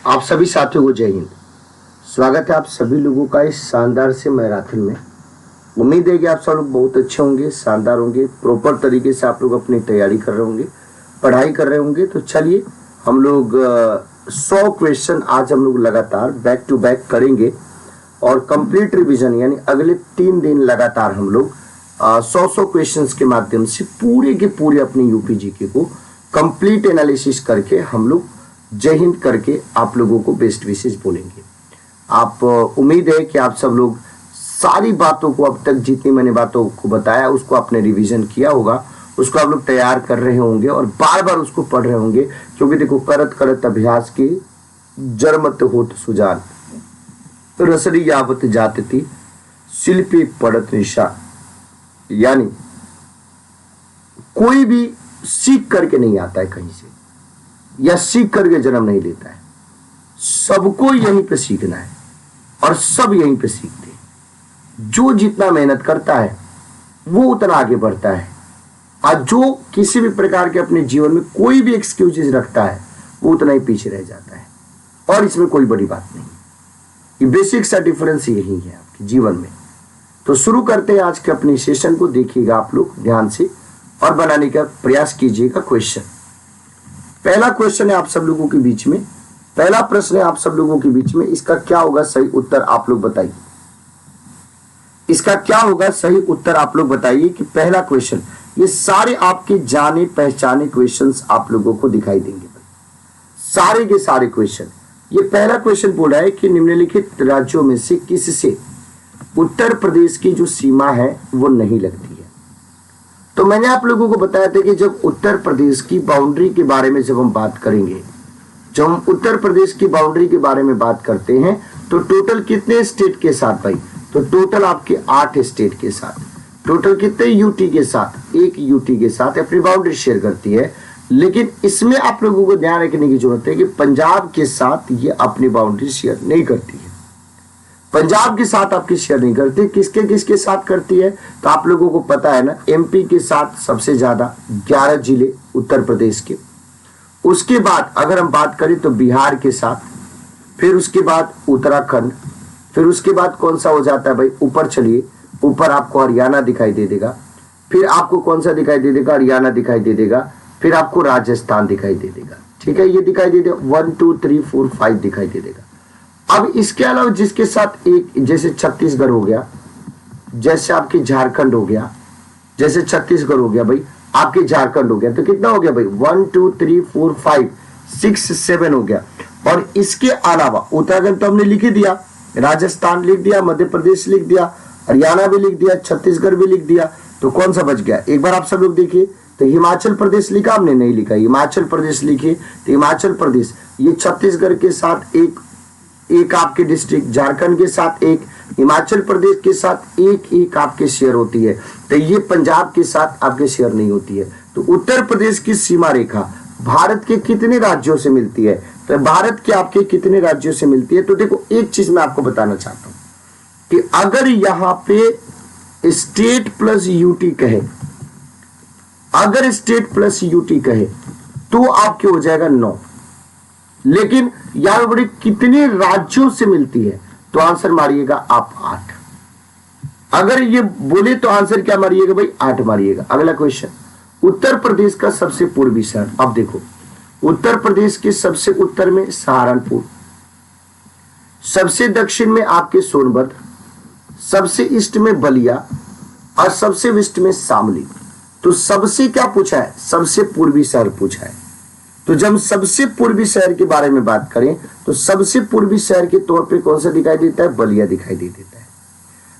आप सभी साथियों को जय हिंद। स्वागत है आप सभी लोगों का इस शानदार से मैराथन में। उम्मीद है कि आप सब लोग बहुत अच्छे होंगे, शानदार होंगे, प्रॉपर तरीके से आप लोग अपनी तैयारी कर रहे होंगे, पढ़ाई कर रहे होंगे। तो चलिए हम लोग 100 क्वेश्चन आज हम लोग लगातार बैक टू बैक करेंगे और कंप्लीट रिवीजन यानी अगले 3 दिन लगातार हम लोग 100 क्वेश्चंस के माध्यम से पूरे के पूरे अपने यूपी जीके को कंप्लीट एनालिसिस करके हम लोग जय हिंद करके आप लोगों को बेस्ट विशेष बोलेंगे। आप उम्मीद है कि आप सब लोग सारी बातों को अब तक जितनी मैंने बातों को बताया उसको आपने रिवीजन किया होगा, उसको आप लोग तैयार कर रहे होंगे और बार बार उसको पढ़ रहे होंगे, क्योंकि देखो करत करत अभ्यास की जरमत होत सुजान रसरी यावत जाती शिल्पी पड़त निशा। यानी कोई भी सीख करके नहीं आता है कहीं से या सीख करके जन्म नहीं लेता है, सबको यहीं पे सीखना है और सब यहीं पे सीखते हैं। जो जितना मेहनत करता है वो उतना आगे बढ़ता है और जो किसी भी प्रकार के अपने जीवन में कोई भी एक्सक्यूजेस रखता है वो उतना ही पीछे रह जाता है। और इसमें कोई बड़ी बात नहीं, ये बेसिक सा डिफरेंस यही है आपके जीवन में। तो शुरू करते हैं आज के अपने सेशन को। देखिएगा आप लोग ध्यान से और बनाने का प्रयास कीजिएगा। क्वेश्चन, पहला क्वेश्चन है आप सब लोगों के बीच में, पहला प्रश्न है आप सब लोगों के बीच में। इसका क्या होगा सही उत्तर आप लोग बताइए। इसका क्या होगा सही उत्तर आप लोग बताइए कि पहला क्वेश्चन, ये सारे आपके जाने पहचाने क्वेश्चंस आप लोगों को दिखाई देंगे, सारे के सारे क्वेश्चन। ये पहला क्वेश्चन बोल रहा है कि निम्नलिखित राज्यों में से किससे उत्तर प्रदेश की जो सीमा है वो नहीं लगती है। तो मैंने आप लोगों को बताया था कि जब उत्तर प्रदेश की बाउंड्री के बारे में जब हम बात करेंगे, जब हम उत्तर प्रदेश की बाउंड्री के बारे में बात करते हैं तो टोटल कितने स्टेट के साथ भाई, तो टोटल आपके 8 स्टेट के साथ, टोटल कितने यूटी के साथ, एक यूटी के साथ अपनी बाउंड्री शेयर करती है। लेकिन इसमें आप लोगों को ध्यान रखने की जरूरत है कि पंजाब के साथ ये अपनी बाउंड्री शेयर नहीं करती है। पंजाब के साथ आपकी शेयर नहीं करती, किसके किसके साथ करती है तो आप लोगों को पता है ना, एमपी के साथ सबसे ज्यादा 11 जिले उत्तर प्रदेश के। उसके बाद अगर हम बात करें तो बिहार के साथ, फिर उसके बाद उत्तराखंड, फिर उसके बाद कौन सा हो जाता है भाई, ऊपर चलिए, ऊपर आपको हरियाणा दिखाई दे देगा, फिर आपको कौन सा दिखाई दे देगा, हरियाणा दिखाई दे देगा, फिर आपको राजस्थान दिखाई दे देगा। ठीक है, ये दिखाई दे देगा 1 2 3 4 5 दिखाई दे देगा। अब इसके अलावा जिसके साथ एक, जैसे छत्तीसगढ़ हो गया, जैसे आपकी झारखंड हो गया, जैसे छत्तीसगढ़ हो गया भाई, आपके झारखंड हो गया, तो कितना हो गया भाई 1 2 3 4 5 6 7 हो गया। और इसके अलावा उत्तराखंड तो हमने लिख ही दिया, राजस्थान लिख दिया, मध्य प्रदेश लिख दिया, हरियाणा भी लिख दिया, छत्तीसगढ़ भी लिख दिया, तो कौन सा बच गया। एक बार आप सब लोग देखिए, तो हिमाचल प्रदेश लिखा हमने, नहीं लिखा, हिमाचल प्रदेश लिखे, तो हिमाचल प्रदेश ये छत्तीसगढ़ के साथ एक आपके डिस्ट्रिक्ट, झारखंड के साथ एक, हिमाचल प्रदेश के साथ एक आपके शेयर होती है, तो ये पंजाब के साथ आपके शेयर नहीं होती है। तो उत्तर प्रदेश की सीमा रेखा भारत के कितने राज्यों से मिलती है, तो भारत के आपके कितने राज्यों से मिलती है। तो देखो एक चीज मैं आपको बताना चाहता हूं कि अगर यहां पे स्टेट प्लस यूटी कहे, अगर स्टेट प्लस यूटी कहे तो आपके हो जाएगा 9, लेकिन यहां बड़ी कितने राज्यों से मिलती है तो आंसर मारिएगा आप 8। अगर ये बोले तो आंसर क्या मारिएगा भाई, 8 मारिएगा। अगला क्वेश्चन, उत्तर प्रदेश का सबसे पूर्वी शहर। अब देखो उत्तर प्रदेश के सबसे उत्तर में सहारनपुर, सबसे दक्षिण में आपके सोनभद्र, सबसे ईस्ट में बलिया और सबसे वेस्ट में शामली। तो सबसे क्या पूछा है, सबसे पूर्वी शहर पूछा है। तो जब सबसे पूर्वी शहर के बारे में बात करें तो सबसे पूर्वी शहर के तौर पे कौन सा दिखाई देता है, बलिया दिखाई दे देता है,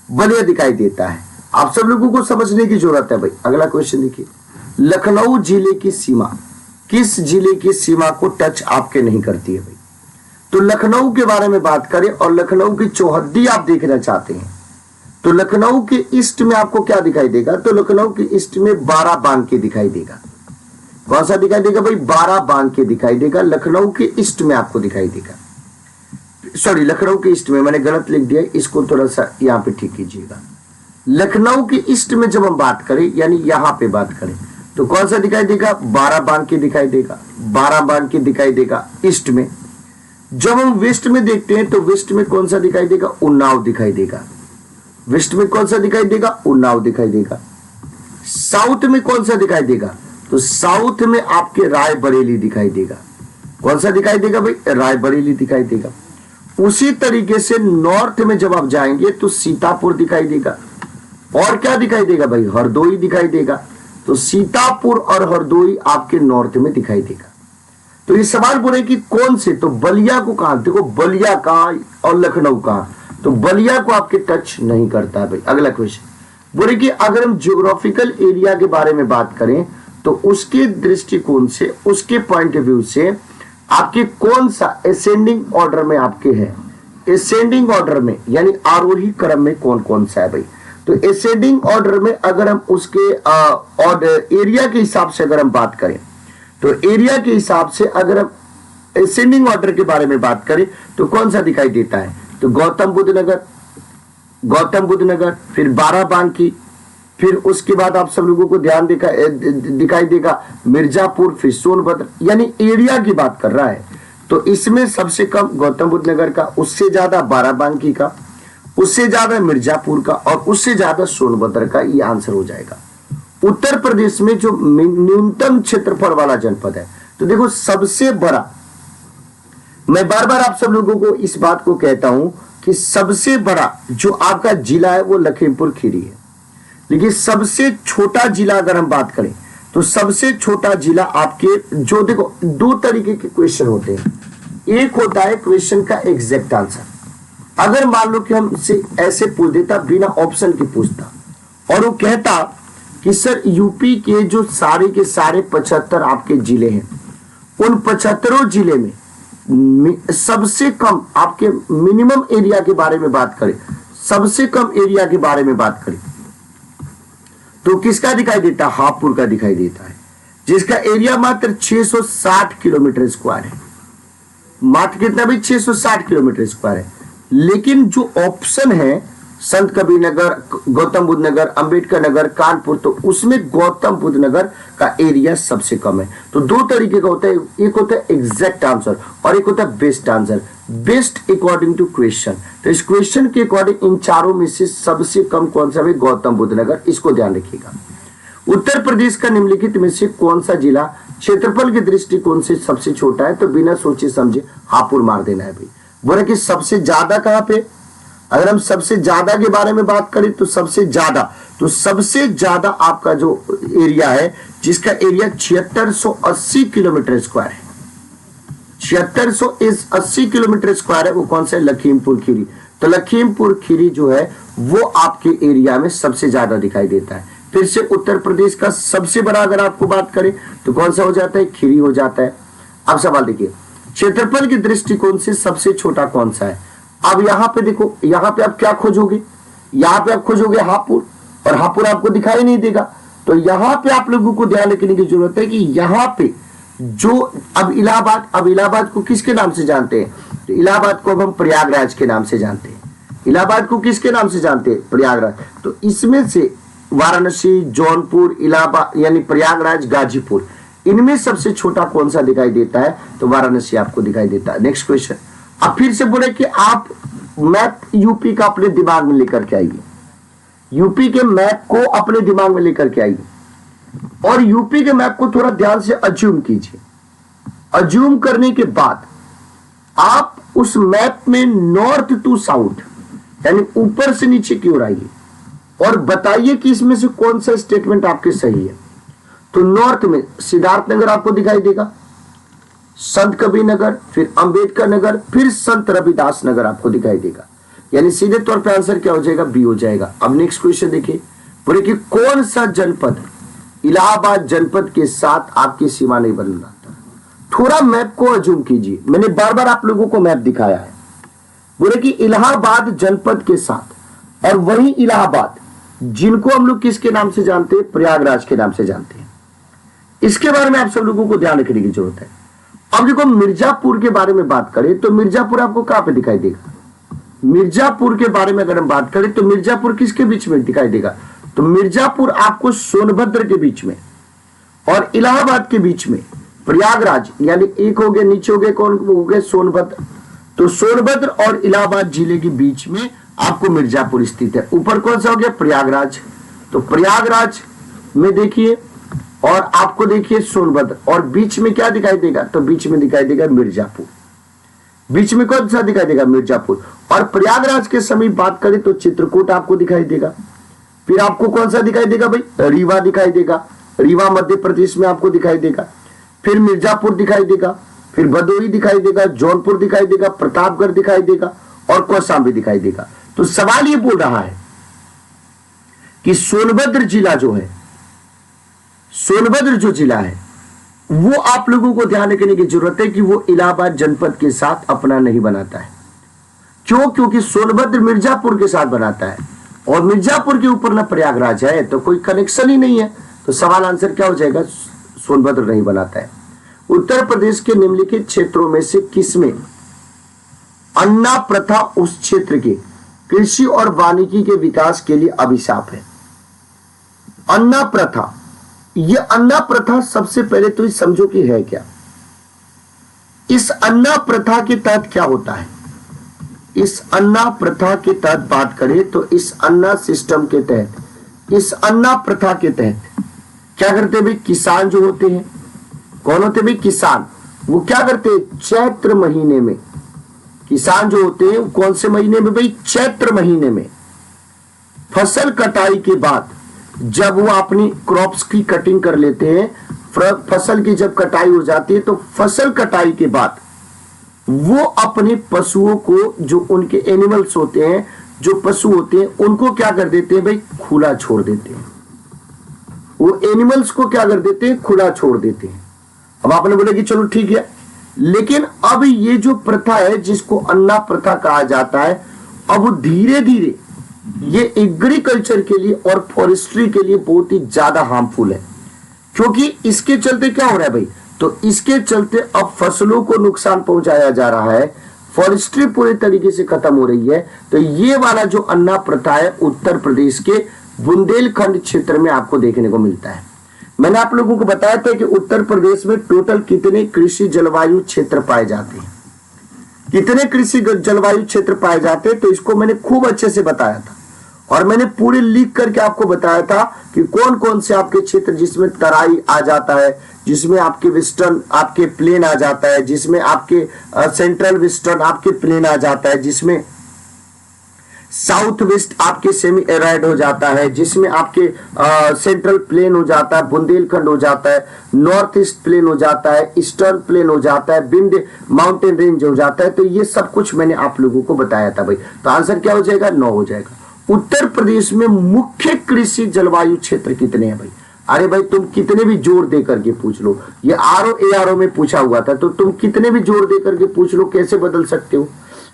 बलिया दिखाई देता है। आप सब लोगों को समझने की जरूरत है भाई। अगला क्वेश्चन देखिए, लखनऊ जिले की सीमा किस जिले की सीमा को टच आपके नहीं करती है भाई। तो लखनऊ के बारे में बात करें और लखनऊ की चौहद्दी आप देखना चाहते हैं तो लखनऊ के ईस्ट में आपको क्या दिखाई देगा, तो लखनऊ के ईस्ट में 12 बांके दिखाई देगा। कौन सा दिखाई देगा भाई, 12 बांके दिखाई देगा, लखनऊ के ईस्ट में आपको दिखाई देगा। सॉरी, लखनऊ के ईस्ट में मैंने गलत लिख दिया, इसको थोड़ा सा यहाँ पे ठीक कीजिएगा। लखनऊ के ईस्ट में जब हम बात करें यानी यहाँ पे बात करें तो कौन सा दिखाई देगा, 12 बांके दिखाई देगा, 12 बांके दिखाई देगा ईस्ट में। जब हम वेस्ट में देखते हैं तो वेस्ट में कौन सा दिखाई देगा? उन्नाव दिखाई देगा। वेस्ट में कौन सा दिखाई देगा? उन्नाव दिखाई देगा। साउथ में कौन सा दिखाई देगा? तो साउथ में आपके रायबरेली दिखाई देगा। कौन सा दिखाई देगा भाई? रायबरेली दिखाई देगा। उसी तरीके से नॉर्थ में जब आप जाएंगे तो सीतापुर दिखाई देगा। और क्या दिखाई देगा भाई? हरदोई दिखाई देगा। तो सीतापुर और हरदोई आपके नॉर्थ में दिखाई देगा। तो ये सवाल बोले कि कौन से, तो बलिया को कहां, देखो बलिया कहां और लखनऊ कहां, तो बलिया को आपके टच नहीं करता है भाई। अगला क्वेश्चन बोले कि अगर हम ज्योग्राफिकल एरिया के बारे में बात करें तो उसके दृष्टिकोण से, उसके पॉइंट ऑफ व्यू से आपके कौन सा असेंडिंग ऑर्डर में आपके है? असेंडिंग ऑर्डर में यानी आरोही क्रम में कौन कौन सा है भाई? तो असेंडिंग ऑर्डर में अगर हम उसके ऑर्डर एरिया के हिसाब से अगर हम बात करें तो एरिया के हिसाब से अगर हम असेंडिंग ऑर्डर के बारे में बात करें तो कौन सा दिखाई देता है? तो गौतम बुद्ध नगर, फिर बाराबांकी, फिर उसके बाद आप सब लोगों को ध्यान दिखाई देगा मिर्जापुर, फिर सोनभद्र, यानी एरिया की बात कर रहा है। तो इसमें सबसे कम गौतम बुद्ध नगर का, उससे ज्यादा बाराबांकी का, उससे ज्यादा मिर्जापुर का और उससे ज्यादा सोनभद्र का, ये आंसर हो जाएगा। उत्तर प्रदेश में जो न्यूनतम क्षेत्रफल वाला जनपद है, तो देखो सबसे बड़ा, मैं बार बार आप सब लोगों को इस बात को कहता हूं कि सबसे बड़ा जो आपका जिला है वो लखीमपुर खीरी है, लेकिन सबसे छोटा जिला अगर हम बात करें तो सबसे छोटा जिला आपके, जो देखो दो तरीके के क्वेश्चन होते हैं। एक होता है क्वेश्चन का एग्जैक्ट आंसर, अगर मान लो कि हम इसे ऐसे पूछ देता बिना ऑप्शन के पूछता और वो कहता कि सर यूपी के जो सारे के सारे 75 आपके जिले हैं, उन 75 जिले में सबसे कम आपके मिनिमम एरिया के बारे में बात करें, सबसे कम एरिया के बारे में बात करें तो किसका दिखाई देता? हापुड़ का दिखाई देता है, जिसका एरिया मात्र 660 किलोमीटर स्क्वायर है। मात्र कितना भी? 660 किलोमीटर स्क्वायर है। लेकिन जो ऑप्शन है संत कबीर नगर, गौतम बुद्ध नगर, अंबेडकर नगर, कानपुर, तो उसमें गौतम बुद्ध नगर का एरिया सबसे कम है। तो दो तरीके का होता है, एक होता है एग्जैक्ट आंसर और एक होता है best answer, best according to question. तो इस क्वेश्चन के अकॉर्डिंग इन चारों में से सबसे कम कौन सा है? गौतम बुद्ध नगर, इसको ध्यान रखिएगा। उत्तर प्रदेश का निम्नलिखित में से कौन सा जिला क्षेत्रफल के दृष्टिकोण से सबसे छोटा है? तो बिना सोचे समझे हापुड़ मार देना है भाई। बोले कि सबसे ज्यादा कहां पे? अगर हम सबसे ज्यादा के बारे में बात करें तो सबसे ज्यादा आपका जो एरिया है, जिसका एरिया 7680 किलोमीटर स्क्वायर है, 7680 किलोमीटर स्क्वायर है, वो कौन सा है? लखीमपुर खीरी। तो लखीमपुर खीरी जो है वो आपके एरिया में सबसे ज्यादा दिखाई देता है। फिर से उत्तर प्रदेश का सबसे बड़ा अगर आपको बात करें तो कौन सा हो जाता है? खीरी हो जाता है। अब सवाल देखिए, क्षेत्रफल के दृष्टिकोण से सबसे छोटा कौन सा है? अब यहां पे देखो, यहां पे आप क्या खोजोगे? यहां पे आप खोजोगे हापुड़, और हापुड़ आपको दिखाई नहीं देगा। तो यहां पे आप लोगों को ध्यान रखने की जरूरत है कि यहां पे जो अब इलाहाबाद को किसके नाम से जानते हैं? तो इलाहाबाद को अब हम प्रयागराज के नाम से जानते हैं। इलाहाबाद को किसके नाम से जानते हैं? प्रयागराज। तो इसमें से वाराणसी, जौनपुर, इलाहाबाद यानी प्रयागराज, गाजीपुर, इनमें सबसे छोटा कौन सा दिखाई देता है? तो वाराणसी आपको दिखाई देता है। नेक्स्ट क्वेश्चन, अब फिर से बोले कि आप मैप यूपी का अपने दिमाग में लेकर के आइए, यूपी के मैप को अपने दिमाग में लेकर के आइए और यूपी के मैप को थोड़ा ध्यान से अज्यूम कीजिए। अज्यूम करने के बाद आप उस मैप में नॉर्थ टू साउथ यानी ऊपर से नीचे की ओर आइए और बताइए कि इसमें से कौन सा स्टेटमेंट आपके सही है। तो नॉर्थ में सिद्धार्थनगर आपको दिखाई देगा, संत कबीर नगर, फिर अंबेडकर नगर, फिर संत रविदास नगर आपको दिखाई देगा। यानी सीधे तौर पे आंसर क्या हो जाएगा? बी हो जाएगा। अब नेक्स्ट क्वेश्चन देखिए, बोले कि कौन सा जनपद इलाहाबाद जनपद के साथ आपकी सीमा नहीं बनाता? थोड़ा मैप को अज्यूम कीजिए, मैंने बार बार आप लोगों को मैप दिखाया है। बोले कि इलाहाबाद जनपद के साथ, और वही इलाहाबाद जिनको हम लोग किसके नाम से जानते हैं? प्रयागराज के नाम से जानते हैं। इसके बारे में आप सब लोगों को ध्यान रखने की जरूरत है। अब देखो मिर्जापुर के बारे में बात करें तो मिर्जापुर आपको कहां पे दिखाई देगा? मिर्जापुर के बारे में अगर हम बात करें तो मिर्जापुर किसके बीच में दिखाई देगा? तो मिर्जापुर आपको सोनभद्र के बीच में और इलाहाबाद के बीच में, प्रयागराज यानी एक हो गया, नीचे हो गए कौन हो गए? सोनभद्र, तो सोनभद्र और इलाहाबाद जिले के बीच में आपको मिर्जापुर स्थित है। ऊपर कौन सा हो गया? प्रयागराज। तो प्रयागराज में देखिए और आपको देखिए सोनभद्र, और बीच में क्या दिखाई देगा? तो बीच में दिखाई देगा मिर्जापुर। बीच में कौन सा दिखाई देगा? मिर्जापुर। और प्रयागराज के समीप बात करें तो चित्रकूट आपको दिखाई देगा। फिर आपको कौन सा दिखाई देगा भाई? रीवा दिखाई देगा। रीवा मध्य प्रदेश में आपको दिखाई देगा। फिर मिर्जापुर दिखाई देगा, फिर भदोही दिखाई देगा, जौनपुर दिखाई देगा, प्रतापगढ़ दिखाई देगा और कौशाम्बी दिखाई देगा। तो सवाल ये बोल रहा है कि सोनभद्र जिला जो है, सोनभद्र जो जिला है वो आप लोगों को ध्यान रखने की जरूरत है कि वो इलाहाबाद जनपद के साथ अपना नहीं बनाता है। क्यों? क्योंकि सोनभद्र मिर्जापुर के साथ बनाता है और मिर्जापुर के ऊपर ना प्रयागराज है, तो कोई कनेक्शन ही नहीं है। तो सवाल आंसर क्या हो जाएगा? सोनभद्र नहीं बनाता है। उत्तर प्रदेश के निम्नलिखित क्षेत्रों में से किसमें अन्ना प्रथा उस क्षेत्र के कृषि और वानिकी के विकास के लिए अभिशाप है? अन्ना प्रथा, ये अन्ना प्रथा सबसे पहले तो समझो कि है क्या। इस अन्ना प्रथा के तहत क्या होता है? इस अन्ना प्रथा के तहत बात करें तो इस अन्ना सिस्टम के तहत, इस अन्ना प्रथा के तहत क्या करते भाई? किसान जो होते हैं, कौन होते भाई? किसान। वो क्या करते हैं? चैत्र महीने में, किसान जो होते हैं कौन से महीने में भाई? चैत्र महीने में फसल कटाई के बाद जब वो अपनी क्रॉप्स की कटिंग कर लेते हैं, फसल की जब कटाई हो जाती है तो फसल कटाई के बाद वो अपने पशुओं को, जो उनके एनिमल्स होते हैं, जो पशु होते हैं, उनको क्या कर देते हैं भाई? खुला छोड़ देते हैं। वो एनिमल्स को क्या कर देते हैं? खुला छोड़ देते हैं। अब आपने बोला कि चलो ठीक है, लेकिन अब ये जो प्रथा है जिसको अन्ना प्रथा कहा जाता है, अब धीरे धीरे ये एग्रीकल्चर के लिए और फॉरेस्ट्री के लिए बहुत ही ज्यादा हार्मफुल है। क्योंकि इसके चलते क्या हो रहा है भाई? तो इसके चलते अब फसलों को नुकसान पहुंचाया जा रहा है, फॉरेस्ट्री पूरी तरीके से खत्म हो रही है। तो ये वाला जो अन्ना प्रथा है उत्तर प्रदेश के बुंदेलखंड क्षेत्र में आपको देखने को मिलता है। मैंने आप लोगों को बताया था कि उत्तर प्रदेश में टोटल कितने कृषि जलवायु क्षेत्र पाए जाते हैं, कितने कृषि जलवायु क्षेत्र पाए जाते हैं, तो इसको मैंने खूब अच्छे से बताया था और मैंने पूरे लिख करके आपको बताया था कि कौन कौन से आपके क्षेत्र जिसमें तराई आ जाता है, जिसमें आपके वेस्टर्न आपके प्लेन आ जाता है, जिसमें आपके सेंट्रल वेस्टर्न आपके प्लेन आ जाता है, जिसमें साउथ वेस्ट आपके सेमी एराइड हो जाता है, जिसमें आपके सेंट्रल प्लेन हो जाता है, बुंदेलखंड हो जाता है, नॉर्थ ईस्ट प्लेन हो जाता है, ईस्टर्न प्लेन हो जाता है, विंध्य माउंटेन रेंज हो जाता है। तो ये सब कुछ मैंने आप लोगों को बताया था भाई। तो आंसर क्या हो जाएगा? 9 हो जाएगा। उत्तर प्रदेश में मुख्य कृषि जलवायु क्षेत्र कितने हैं भाई? अरे भाई तुम कितने भी जोर दे करके पूछ लो, ये RO ARO में पूछा हुआ था, तो तुम कितने भी जोर दे करके पूछ लो, कैसे बदल सकते हो?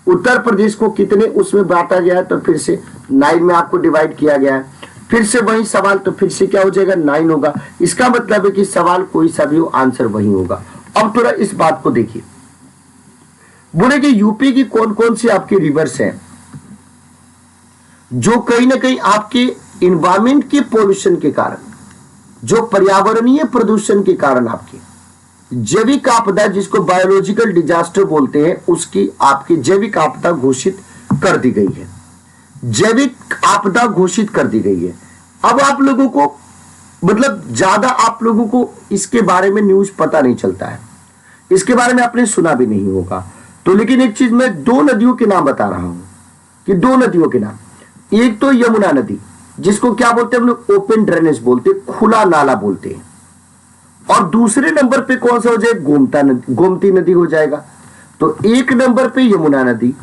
उत्तर प्रदेश को कितने उसमें बांटा गया है, तो फिर से 9 में आपको डिवाइड किया गया है। फिर से वही सवाल, तो फिर से क्या हो जाएगा? 9 होगा। इसका मतलब है कि सवाल कोई सा भी हो, आंसर वही होगा। अब थोड़ा इस बात को देखिए, बोले कि यूपी की कौन कौन सी आपकी रिवर्स हैं जो कहीं ना कहीं आपके इन्वायरमेंट के पोल्यूशन के कारण, जो पर्यावरणीय प्रदूषण के कारण आपकी जैविक आपदा, जिसको बायोलॉजिकल डिजास्टर बोलते हैं, उसकी आपकी जैविक आपदा घोषित कर दी गई है। जैविक आपदा घोषित कर दी गई है। अब आप लोगों को मतलब ज्यादा आप लोगों को इसके बारे में न्यूज पता नहीं चलता है, इसके बारे में आपने सुना भी नहीं होगा। तो लेकिन एक चीज मैं 2 नदियों के नाम बता रहा हूं कि 2 नदियों के नाम, एक तो यमुना नदी जिसको क्या बोलते हैं हम लोग? ओपन ड्रेनेज बोलते हैं, खुला नाला बोलते हैं। और दूसरे नंबर पे कौन सा हो जाएगा? गोमती नदी हो जाएगा। तो 1 नंबर पे यमुना नदी,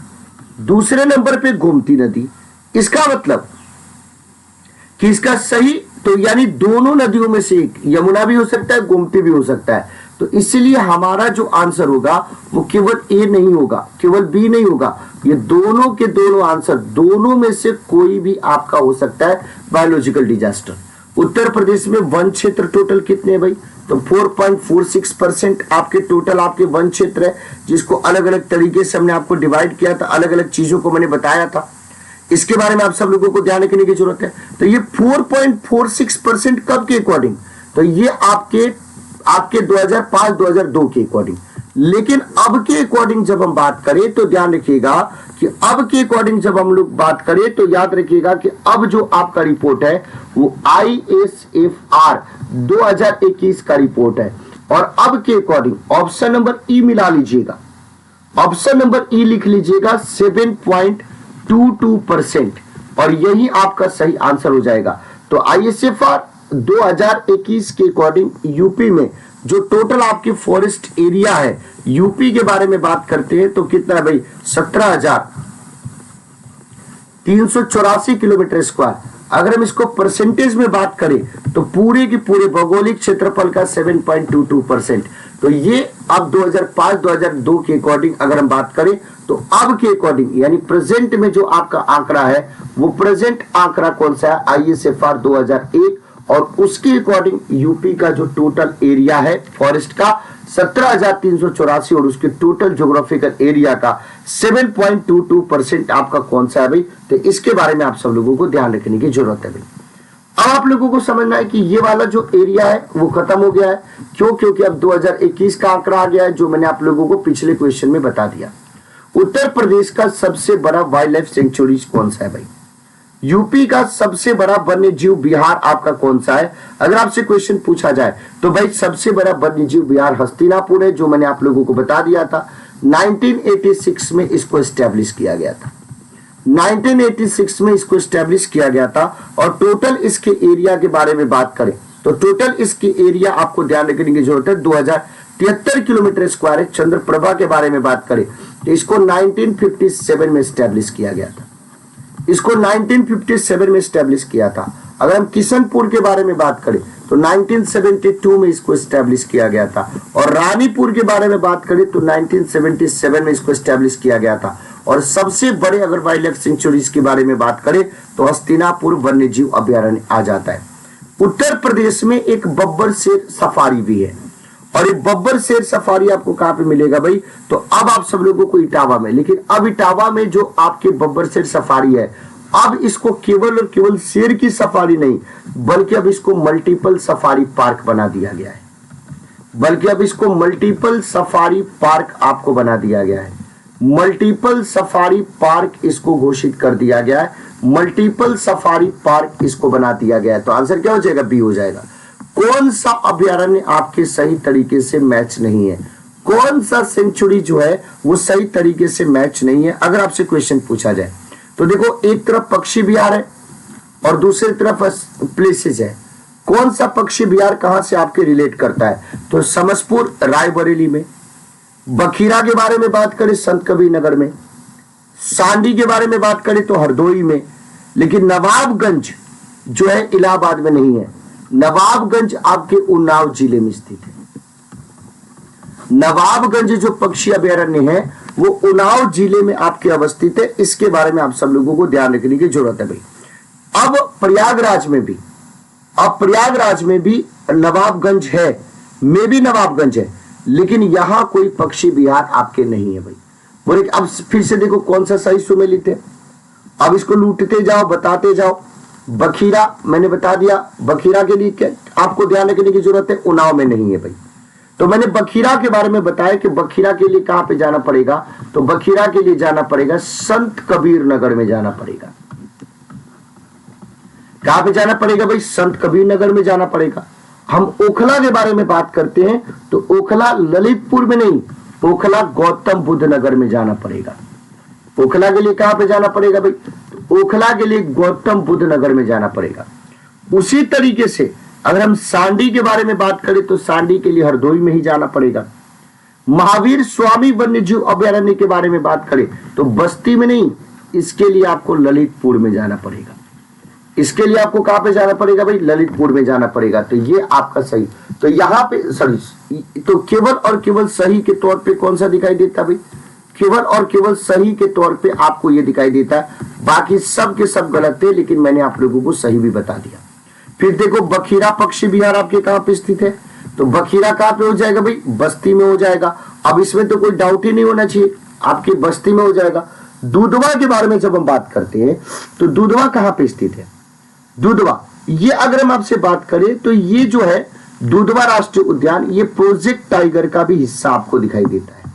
दूसरे नंबर पे गोमती नदी। इसका मतलब कि इसका सही तो यानी दोनों नदियों में से एक, यमुना भी हो सकता है, गोमती भी हो सकता है। तो इसलिए हमारा जो आंसर होगा वो केवल ए नहीं होगा, केवल बी नहीं होगा, ये दोनों के दोनों आंसर, दोनों में से कोई भी आपका हो सकता है बायोलॉजिकल डिजास्टर। उत्तर प्रदेश में वन क्षेत्र टोटल कितने हैं भाई? तो 4.46% आपके टोटल आपके वन क्षेत्र है, जिसको अलग अलग तरीके से हमने आपको डिवाइड किया था, अलग अलग चीजों को मैंने बताया था। इसके बारे में आप सब लोगों को ध्यान रखने की जरूरत है। तो ये 4.46% कब के अकॉर्डिंग? तो ये आपके 2005-2002 के अकॉर्डिंग। लेकिन अब के अकॉर्डिंग जब हम बात करें तो ध्यान रखिएगा कि अब के अकॉर्डिंग जब हम लोग बात करें तो याद रखिएगा कि अब जो आपका रिपोर्ट है वो ISFR 2021 का रिपोर्ट है। और अब के अकॉर्डिंग ऑप्शन नंबर ई मिला लीजिएगा, ऑप्शन नंबर ई लिख लीजिएगा 7.22% और यही आपका सही आंसर हो जाएगा। तो ISFR 2021 के अकॉर्डिंग यूपी में जो टोटल आपकी फॉरेस्ट एरिया है, यूपी के बारे में बात करते हैं तो कितना है भाई, 17,384 किलोमीटर स्क्वायर। अगर हम इसको परसेंटेज में बात करें तो पूरे के पूरे भौगोलिक क्षेत्रफल का 7.22%। तो ये अब 2005-2002 के अकॉर्डिंग अगर हम बात करें तो अब के अकॉर्डिंग यानी प्रेजेंट में जो आपका आंकड़ा है वो प्रेजेंट आंकड़ा कौन सा है, ISFR 2001 और उसके अकॉर्डिंग यूपी का जो टोटल एरिया है फॉरेस्ट का 17,384 और उसके टोटल ज्योग्राफिकल एरिया का 7.22% आपका कौन सा है भाई। तो इसके बारे में आप सब लोगों को ध्यान रखने की जरूरत है भाई। अब आप लोगों को समझना है कि ये वाला जो एरिया है वो खत्म हो गया है, क्यों, क्योंकि अब 2021 का आंकड़ा आ गया है जो मैंने आप लोगों को पिछले क्वेश्चन में बता दिया। उत्तर प्रदेश का सबसे बड़ा वाइल्ड लाइफ सेंचुरी कौन सा है भाई, यूपी का सबसे बड़ा वन्य जीव विहार आपका कौन सा है। अगर आपसे क्वेश्चन पूछा जाए तो भाई सबसे बड़ा वन्य जीव विहार हस्तिनापुर है, जो मैंने आप लोगों को बता दिया था। 1986 में इसको एस्टेब्लिश किया गया था, 1986 में इसको एस्टेब्लिश किया गया था। और टोटल इसके एरिया के बारे में बात करें तो टोटल इसके एरिया आपको ध्यान रखने की जरूरत है 2073 किलोमीटर स्क्वायर है। चंद्रप्रभा के बारे में बात करें तो इसको 1957 में एस्टेब्लिश किया गया था, इसको 1957 में एस्टेब्लिश किया था। अगर हम किशनपुर के बारे में बात करें तो 1972 में इसको एस्टेब्लिश किया गया था। और रानीपुर के बारे में बात करें तो 1977 में इसको एस्टेब्लिश किया गया था। और सबसे बड़े अगर वाइल्ड लाइफ सेंचुरीज के बारे में बात करें तो हस्तिनापुर वन्य जीव अभ्यारण्य आ जाता है। उत्तर प्रदेश में एक बब्बर शेर सफारी भी है और एक बब्बर शेर सफारी आपको कहां पे मिलेगा भाई, तो अब आप सब लोगों को इटावा में। लेकिन अब इटावा में जो आपके बब्बर शेर सफारी है, अब इसको केवल और केवल शेर की सफारी नहीं बल्कि अब इसको मल्टीपल सफारी पार्क बना दिया गया है, बल्कि अब इसको मल्टीपल सफारी पार्क आपको बना दिया गया है। मल्टीपल सफारी पार्क इसको घोषित कर दिया गया है, मल्टीपल सफारी पार्क इसको बना दिया गया है। तो आंसर क्या हो जाएगा, बी हो जाएगा। कौन सा अभ्यारण्य आपके सही तरीके से मैच नहीं है, कौन सा सेंचुरी जो है वो सही तरीके से मैच नहीं है। अगर आपसे क्वेश्चन पूछा जाए तो देखो, एक तरफ पक्षी विहार है और दूसरी तरफ प्लेसेस है। कौन सा पक्षी विहार कहां से आपके रिलेट करता है, तो समसपुर रायबरेली में। बखीरा के बारे में बात करें संत कबीर नगर में। सांडी के बारे में बात करें तो हरदोई में। लेकिन नवाबगंज जो है इलाहाबाद में नहीं है, नवाबगंज आपके उन्नाव जिले में स्थित है। नवाबगंज जो पक्षी अभ्यारण्य है वो उन्नाव जिले में आपके अवस्थित है। इसके बारे में आप सब लोगों को ध्यान रखने की जरूरत है भाई। अब प्रयागराज में भी, अब प्रयागराज में भी नवाबगंज है, में भी नवाबगंज है, लेकिन यहां कोई पक्षी विहार आपके नहीं है भाई। बोले अब फिर से देखो कौन सा सही सुमेलित है। अब इसको लूटते जाओ, बताते जाओ। बखीरा मैंने बता दिया, बखीरा के लिए क्या आपको ध्यान रखने की जरूरत है, उन्नाव में नहीं है भाई। तो मैंने बखीरा के बारे में बताया कि बखीरा के लिए कहां पे जाना पड़ेगा, तो बखीरा के लिए जाना पड़ेगा संत कबीर नगर में जाना पड़ेगा। कहां पे जाना पड़ेगा भाई, संत कबीर नगर में जाना पड़ेगा। हम ओखला के बारे में बात करते हैं तो ओखला ललितपुर में नहीं, ओखला गौतम बुद्ध नगर में जाना पड़ेगा। ओखला के लिए कहां पे जाना पड़ेगा भाई, ओखला के लिए गौतम बुद्ध नगर में जाना पड़ेगा। उसी तरीके से अगर हम सांडी के बारे में बात करें तो सांडी के लिए हरदोई में ही जाना पड़ेगा। महावीर स्वामी वन्यजीव अभ्यारण्य के बारे में बात करें तो बस्ती में नहीं, इसके लिए आपको ललितपुर में जाना पड़ेगा। इसके लिए आपको कहां पे जाना पड़ेगा भाई, ललितपुर में जाना पड़ेगा। तो ये आपका सही, तो यहां पे सॉरी, तो केवल और केवल सही के तौर पे कौन सा दिखाई देता भाई, केवल और केवल सही के तौर पे आपको ये दिखाई देता है। बाकी सब के सब गलत है, लेकिन मैंने आप लोगों को सही भी बता दिया। फिर देखो बखीरा पक्षी विहार आपके कहां पे स्थित है, तो बखीरा कहां पे हो जाएगा भाई, बस्ती में हो जाएगा। अब इसमें तो कोई डाउट ही नहीं होना चाहिए, आपकी बस्ती में हो जाएगा। दूधवा के बारे में जब हम बात करते हैं तो दूधवा कहां पे स्थित है, दूधवा, ये अगर हम आपसे बात करें तो ये जो है दुधवा राष्ट्रीय उद्यान, ये प्रोजेक्ट टाइगर का भी हिस्सा आपको दिखाई देता है।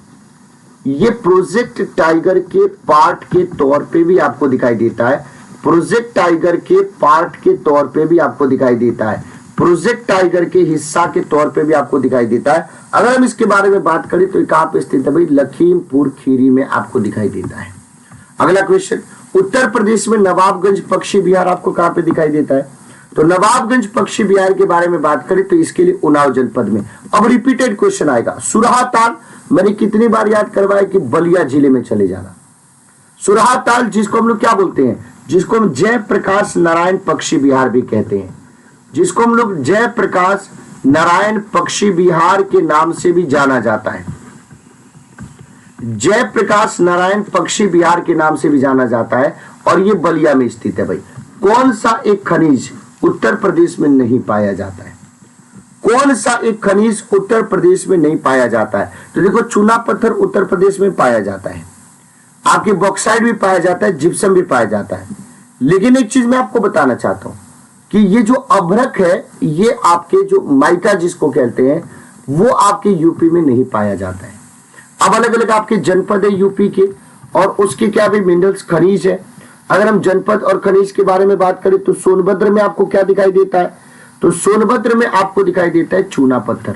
ये प्रोजेक्ट टाइगर के पार्ट के तौर पे भी आपको दिखाई देता है। प्रोजेक्ट टाइगर के पार्ट के तौर पे भी आपको दिखाई देता है। प्रोजेक्ट टाइगर के हिस्सा के तौर पे भी आपको दिखाई देता है। अगर हम इसके बारे में बात करें तो कहां पे स्थित है भाई? लखीमपुर खीरी में आपको दिखाई देता है। अगला क्वेश्चन, उत्तर प्रदेश में नवाबगंज पक्षी विहार आपको कहां पे दिखाई देता है? तो नवाबगंज पक्षी विहार के बारे में बात करें तो इसके लिए उन्नाव जनपद में। अब रिपीटेड क्वेश्चन आएगा। सुरहा ताल मैंने कितनी बार याद करवाया कि बलिया जिले में चले जाना। सुरहा ताल जिसको हम लोग क्या बोलते हैं? जिसको हम जयप्रकाश नारायण पक्षी विहार भी कहते हैं, जिसको हम लोग जयप्रकाश नारायण पक्षी विहार के नाम से भी जाना जाता है। जयप्रकाश नारायण पक्षी विहार के नाम से भी जाना जाता है और ये बलिया में स्थित है भाई। कौन सा एक खनिज उत्तर प्रदेश में नहीं पाया जाता है? कौन सा एक खनिज उत्तर प्रदेश में नहीं पाया जाता है? तो देखो, चूना पत्थर उत्तर प्रदेश में पाया जाता है, आपके बॉक्साइट भी पाया जाता है, जिप्सम भी पाया जाता है। लेकिन एक चीज मैं आपको बताना चाहता हूं कि ये जो अभ्रक है, ये आपके जो माइका जिसको कहते हैं, वो आपके यूपी में नहीं पाया जाता है। अब अलग अलग आपके जनपद है यूपी के, और उसके क्या भी मिनरल्स खनिज है। अगर हम जनपद और खनिज के बारे में बात करें तो सोनभद्र में आपको क्या दिखाई देता है? तो सोनभद्र में आपको दिखाई देता है चूना पत्थर।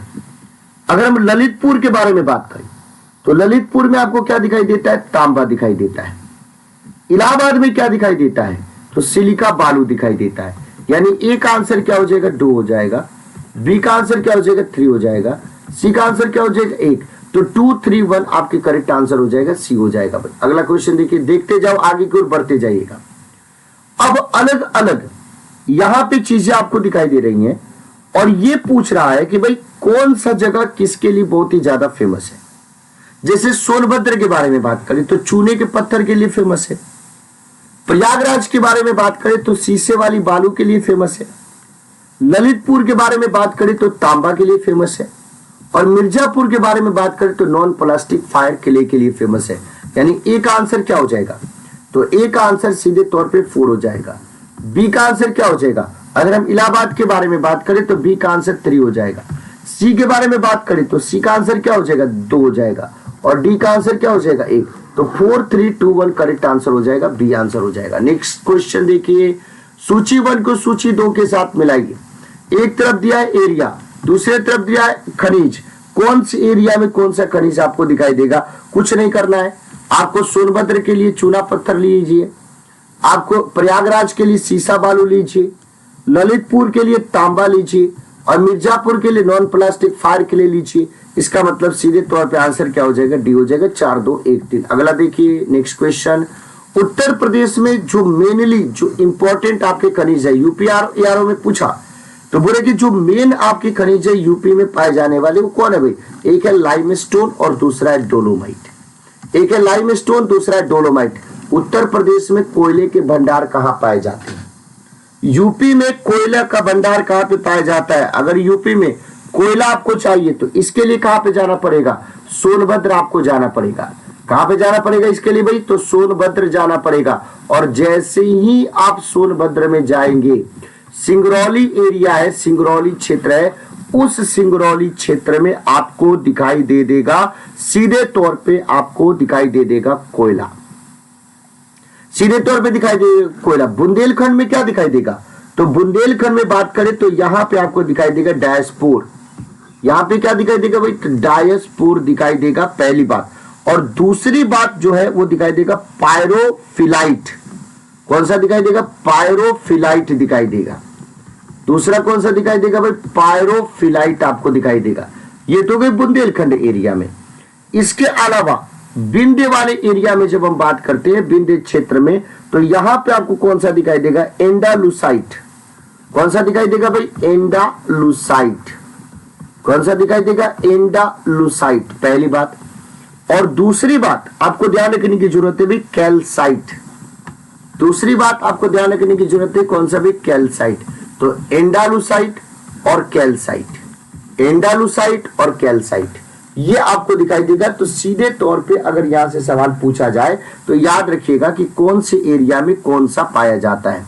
अगर हम ललितपुर के बारे में बात करें तो ललितपुर में आपको क्या दिखाई देता है? तांबा दिखाई देता है। इलाहाबाद में क्या दिखाई देता है? तो सिलिका बालू दिखाई देता है। यानी ए का आंसर क्या हो जाएगा? 2 हो जाएगा। बी का आंसर क्या हो जाएगा? 3 हो जाएगा। सी का आंसर क्या हो जाएगा? 1। तो 2, 3, 1 आपके करेक्ट आंसर हो जाएगा, सी हो जाएगा भाई। अगला क्वेश्चन देखिए, देखते जाओ आगे की ओर बढ़ते जाइएगा। अब अलग अलग यहां पे चीजें आपको दिखाई दे रही हैं और ये पूछ रहा है कि भाई कौन सा जगह किसके लिए बहुत ही ज्यादा फेमस है। जैसे सोनभद्र के बारे में बात करें तो चूने के पत्थर के लिए फेमस है। प्रयागराज के बारे में बात करें तो शीशे वाली बालू के लिए फेमस है। ललितपुर के बारे में बात करें तो तांबा के लिए फेमस है। और मिर्जापुर के बारे में बात करें तो नॉन प्लास्टिक फायर क्ले के लिए फेमस है। यानी ए का आंसर क्या हो जाएगा? तो ए का आंसर सीधे तौर पे 4 हो जाएगा। बी का आंसर क्या हो जाएगा? अगर हम इलाहाबाद के बारे में बात करें तो बी का आंसर 3 हो जाएगा। सी के बारे में बात करें तो सी का आंसर क्या हो जाएगा? 2 हो जाएगा। और डी का आंसर क्या हो जाएगा? 1। तो 4, 3, 2, 1 करेक्ट आंसर हो जाएगा, बी आंसर हो जाएगा। नेक्स्ट क्वेश्चन देखिए, सूची 1 को सूची 2 के साथ मिलाइए। एक तरफ दिया है एरिया, दूसरे तरफ दिया है खनिज। कौन सी एरिया में कौन सा खनिज आपको दिखाई देगा? कुछ नहीं करना है आपको। सोनभद्र के लिए चूना पत्थर लीजिए, आपको प्रयागराज के लिए सीसा बालू लीजिए, ललितपुर के लिए तांबा लीजिए और मिर्जापुर के लिए नॉन प्लास्टिक फायर के लिए लीजिए। इसका मतलब सीधे तौर पे आंसर क्या हो जाएगा? डी हो जाएगा। 4, 2, 1, 3। अगला देखिए नेक्स्ट क्वेश्चन, उत्तर प्रदेश में जो मेनली जो इंपॉर्टेंट आपके खनिज है, यूपी आरओ में पूछा तो बोले कि जो मेन आपके खनिज है यूपी में पाए जाने वाले वो कौन है भाई? एक है लाइमस्टोन और दूसरा है डोलोमाइट। एक है लाइमस्टोन, दूसरा है डोलोमाइट। उत्तर प्रदेश में कोयले के भंडार कहाँ पाए जाते हैं? यूपी में कोयला का भंडार कहाँ पे पाया जाता है? अगर यूपी में कोयला आपको चाहिए तो इसके लिए कहाँ पे जाना पड़ेगा? सोनभद्र आपको जाना पड़ेगा। कहाँ पे जाना पड़ेगा इसके लिए भाई? तो सोनभद्र जाना पड़ेगा। और जैसे ही आप सोनभद्र में जाएंगे, सिंगरौली एरिया है, सिंगरौली क्षेत्र है, उस सिंगरौली क्षेत्र में आपको दिखाई दे देगा, सीधे तौर पे आपको दिखाई दे देगा कोयला। सीधे तौर पे दिखाई देगा कोयला। बुंदेलखंड में क्या दिखाई देगा? तो बुंदेलखंड में बात करें तो यहां पे आपको दिखाई देगा डायस्पोर। यहां पे क्या दिखाई देगा भाई? डायस्पोर दिखाई देगा, पहली बात। और दूसरी बात जो है वो दिखाई देगा पायरोफिलाइट। कौन सा दिखाई देगा? पायरोफिलाइट दिखाई देगा। दूसरा कौन सा दिखाई देगा भाई? पायरोफिलाइट आपको दिखाई देगा। ये तो गई बुंदेलखंड एरिया में। इसके अलावा विंध्य वाले एरिया में जब हम बात करते हैं, विंध्य क्षेत्र में, तो यहां पे आपको कौन सा दिखाई देगा? एंडालुसाइट। कौन सा दिखाई देगा भाई? एंडालुसाइट। कौन सा दिखाई देगा? एंडालुसाइट, पहली बात। और दूसरी बात आपको ध्यान रखने की जरूरत है भी कैल्साइट। दूसरी बात आपको ध्यान रखने की जरूरत है कौन सा भी? कैल्साइट। तो एंडालुसाइट और कैल्साइट, एंडालुसाइट और कैल्साइट, ये आपको दिखाई देगा। तो सीधे तौर पे अगर यहां से सवाल पूछा जाए तो याद रखिएगा कि कौन से एरिया में कौन सा पाया जाता है।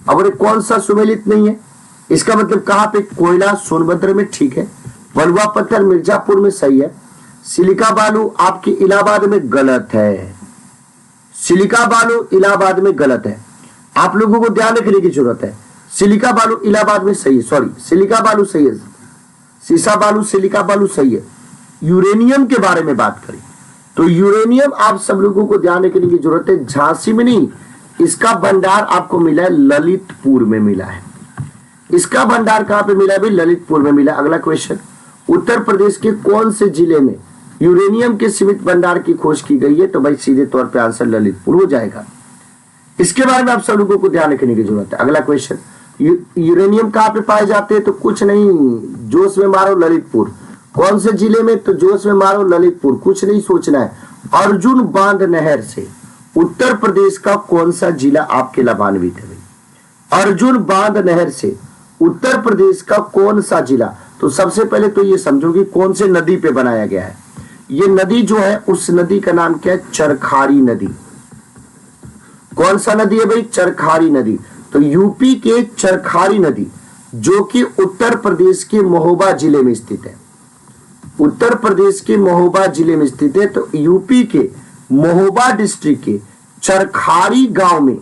अब कौन सा सुमेलित नहीं है? इसका मतलब कहां पे? कोयला सोनभद्र में, ठीक है। बलुआ पत्थर मिर्जापुर में, सही है। सिलिका बालू आपके इलाहाबाद में, गलत है। सिलिका बालू इलाहाबाद में गलत है, आप लोगों को ध्यान रखने की जरूरत है। सिलिका बालू इलाहाबाद में सही है, सॉरी सिलिका बालू सही है, सीसा बालू सिलिका बालू सही है। यूरेनियम के बारे में बात करें तो यूरेनियम आप सब लोगों को ध्यान रखने की जरूरत है, झांसी में नहीं, इसका भंडार आपको मिला है ललितपुर में मिला है। इसका भंडार कहां पे मिला है भाई? ललितपुर में मिला। अगला क्वेश्चन, उत्तर प्रदेश के कौन से जिले में यूरेनियम के सीमित भंडार की खोज की गई है? तो भाई सीधे तौर पे आंसर ललितपुर हो जाएगा। इसके बारे में आप सब लोगों को ध्यान रखने की जरूरत है। अगला क्वेश्चन, यूरेनियम कहां पे पाए जाते हैं? तो कुछ नहीं, जोश में मारो ललितपुर। कौन से जिले में? तो जोश में मारो ललितपुर, कुछ नहीं सोचना है। अर्जुन बांध नहर से उत्तर प्रदेश का कौन सा जिला आपके लाभान्वित है? अर्जुन बांध नहर से उत्तर प्रदेश का कौन सा जिला? तो सबसे पहले तो ये समझो कि कौन से नदी पे बनाया गया है। ये नदी जो है उस नदी का नाम क्या है? चरखारी नदी। कौन सा नदी है भाई? चरखारी नदी। तो यूपी के चरखारी नदी जो कि उत्तर प्रदेश के महोबा जिले में स्थित है, उत्तर प्रदेश के महोबा जिले में स्थित है। तो यूपी के महोबा डिस्ट्रिक्ट के चरखारी गांव में,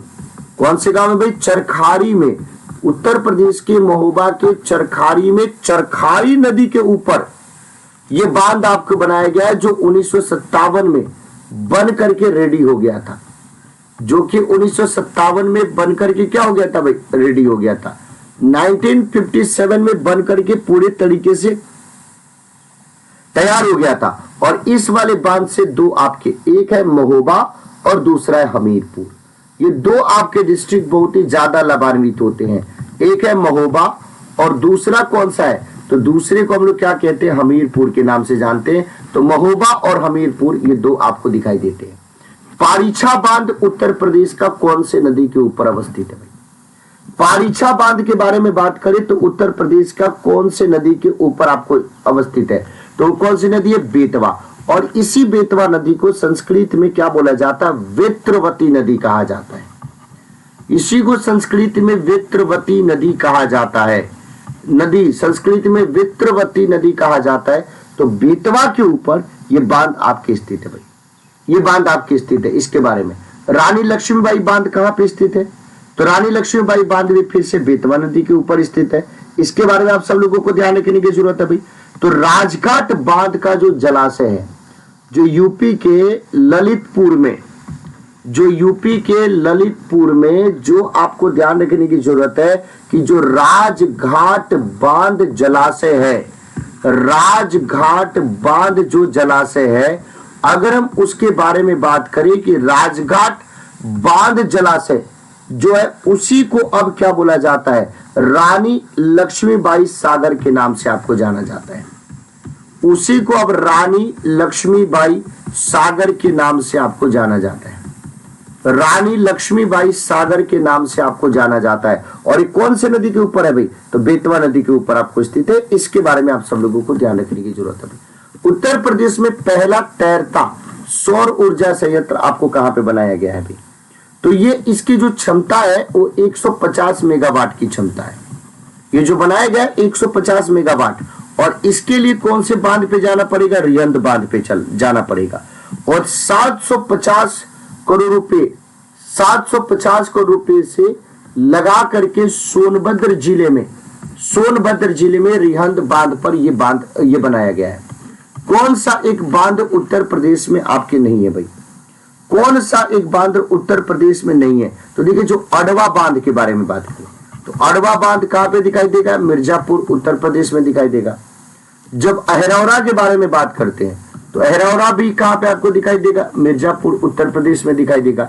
कौन से गांव में भाई? चरखारी में, उत्तर प्रदेश के महोबा के चरखारी में चरखारी नदी के ऊपर यह बांध आपको बनाया गया है, जो 1957 में बन करके रेडी हो गया था, जो कि 1957 में बन करके क्या हो गया था भाई? रेडी हो गया था। 1957 में बन करके पूरे तरीके से तैयार हो गया था। और इस वाले बांध से दो आपके, एक है महोबा और दूसरा है हमीरपुर। ये दो आपके डिस्ट्रिक्ट बहुत ही ज्यादा लाभान्वित होते हैं, एक है महोबा और दूसरा कौन सा है? तो दूसरे को हम लोग क्या कहते हैं? हमीरपुर के नाम से जानते हैं। तो महोबा और हमीरपुर ये दो आपको दिखाई देते हैं। पारीछा बांध उत्तर प्रदेश का कौन से नदी के ऊपर अवस्थित है भाई? पारीछा बांध के बारे में बात करें तो उत्तर प्रदेश का कौन से नदी के ऊपर आपको अवस्थित है? तो कौन सी नदी है? बेतवा। और इसी बेतवा नदी को संस्कृत में क्या बोला जाता है? वेत्रवती नदी कहा जाता है। इसी को संस्कृत में वेत्रवती नदी कहा जाता है। नदी संस्कृत में वेत्रवती नदी कहा जाता है। तो बेतवा के ऊपर ये बांध आपके स्थित है भाई, ये बांध आपके स्थित है। इसके बारे में रानी लक्ष्मीबाई बांध कहां पे स्थित है? तो रानी लक्ष्मीबाई बांध भी फिर से बेतवा नदी के ऊपर स्थित है। इसके बारे में आप सब लोगों को ध्यान रखने की जरूरत है भाई। तो राजघाट बांध का जो जलाशय है, जो यूपी के ललितपुर में, जो यूपी के ललितपुर में जो आपको ध्यान रखने की जरूरत है कि जो राजघाट बांध जलाशय है, राजघाट बांध जो जलाशय है, अगर हम उसके बारे में बात करें कि राजघाट बांध जलाशय जो है उसी को अब क्या बोला जाता है? रानी लक्ष्मीबाई सागर के नाम से आपको जाना जाता है। उसी को अब रानी लक्ष्मीबाई सागर के नाम से आपको जाना जाता है। रानी लक्ष्मीबाई सागर के नाम से आपको जाना जाता है। और ये कौन से नदी के ऊपर है भाई? तो बेतवा नदी के ऊपर आपको स्थित है। इसके बारे में आप सब लोगों को ध्यान रखने की जरूरत है। उत्तर प्रदेश में पहला तैरता सौर ऊर्जा संयंत्र आपको कहां पे बनाया गया है भाई? तो ये इसकी जो क्षमता है वो 150 मेगावाट की क्षमता है। ये जो बनाया गया है 150 मेगावाट। और इसके लिए कौन से बांध पे जाना पड़ेगा? रिहंद बांध पे जाना पड़ेगा। और 750 करोड़ रुपए, 750 करोड़ रुपए से लगा करके सोनभद्र जिले में रिहंद बांध पर ये बनाया गया है। कौन सा एक बांध उत्तर प्रदेश में आपके नहीं है भाई? कौन सा एक बांध उत्तर प्रदेश में नहीं है? तो देखिए, जो अडवा बांध के बारे में बात करें तो अडवा बांध कहां पे दिखाई देगा? मिर्जापुर उत्तर प्रदेश में दिखाई देगा। जब अहरौरा के बारे में बात करते हैं तो अहरौरा भी कहां पे आपको दिखाई देगा? मिर्जापुर उत्तर प्रदेश में दिखाई देगा।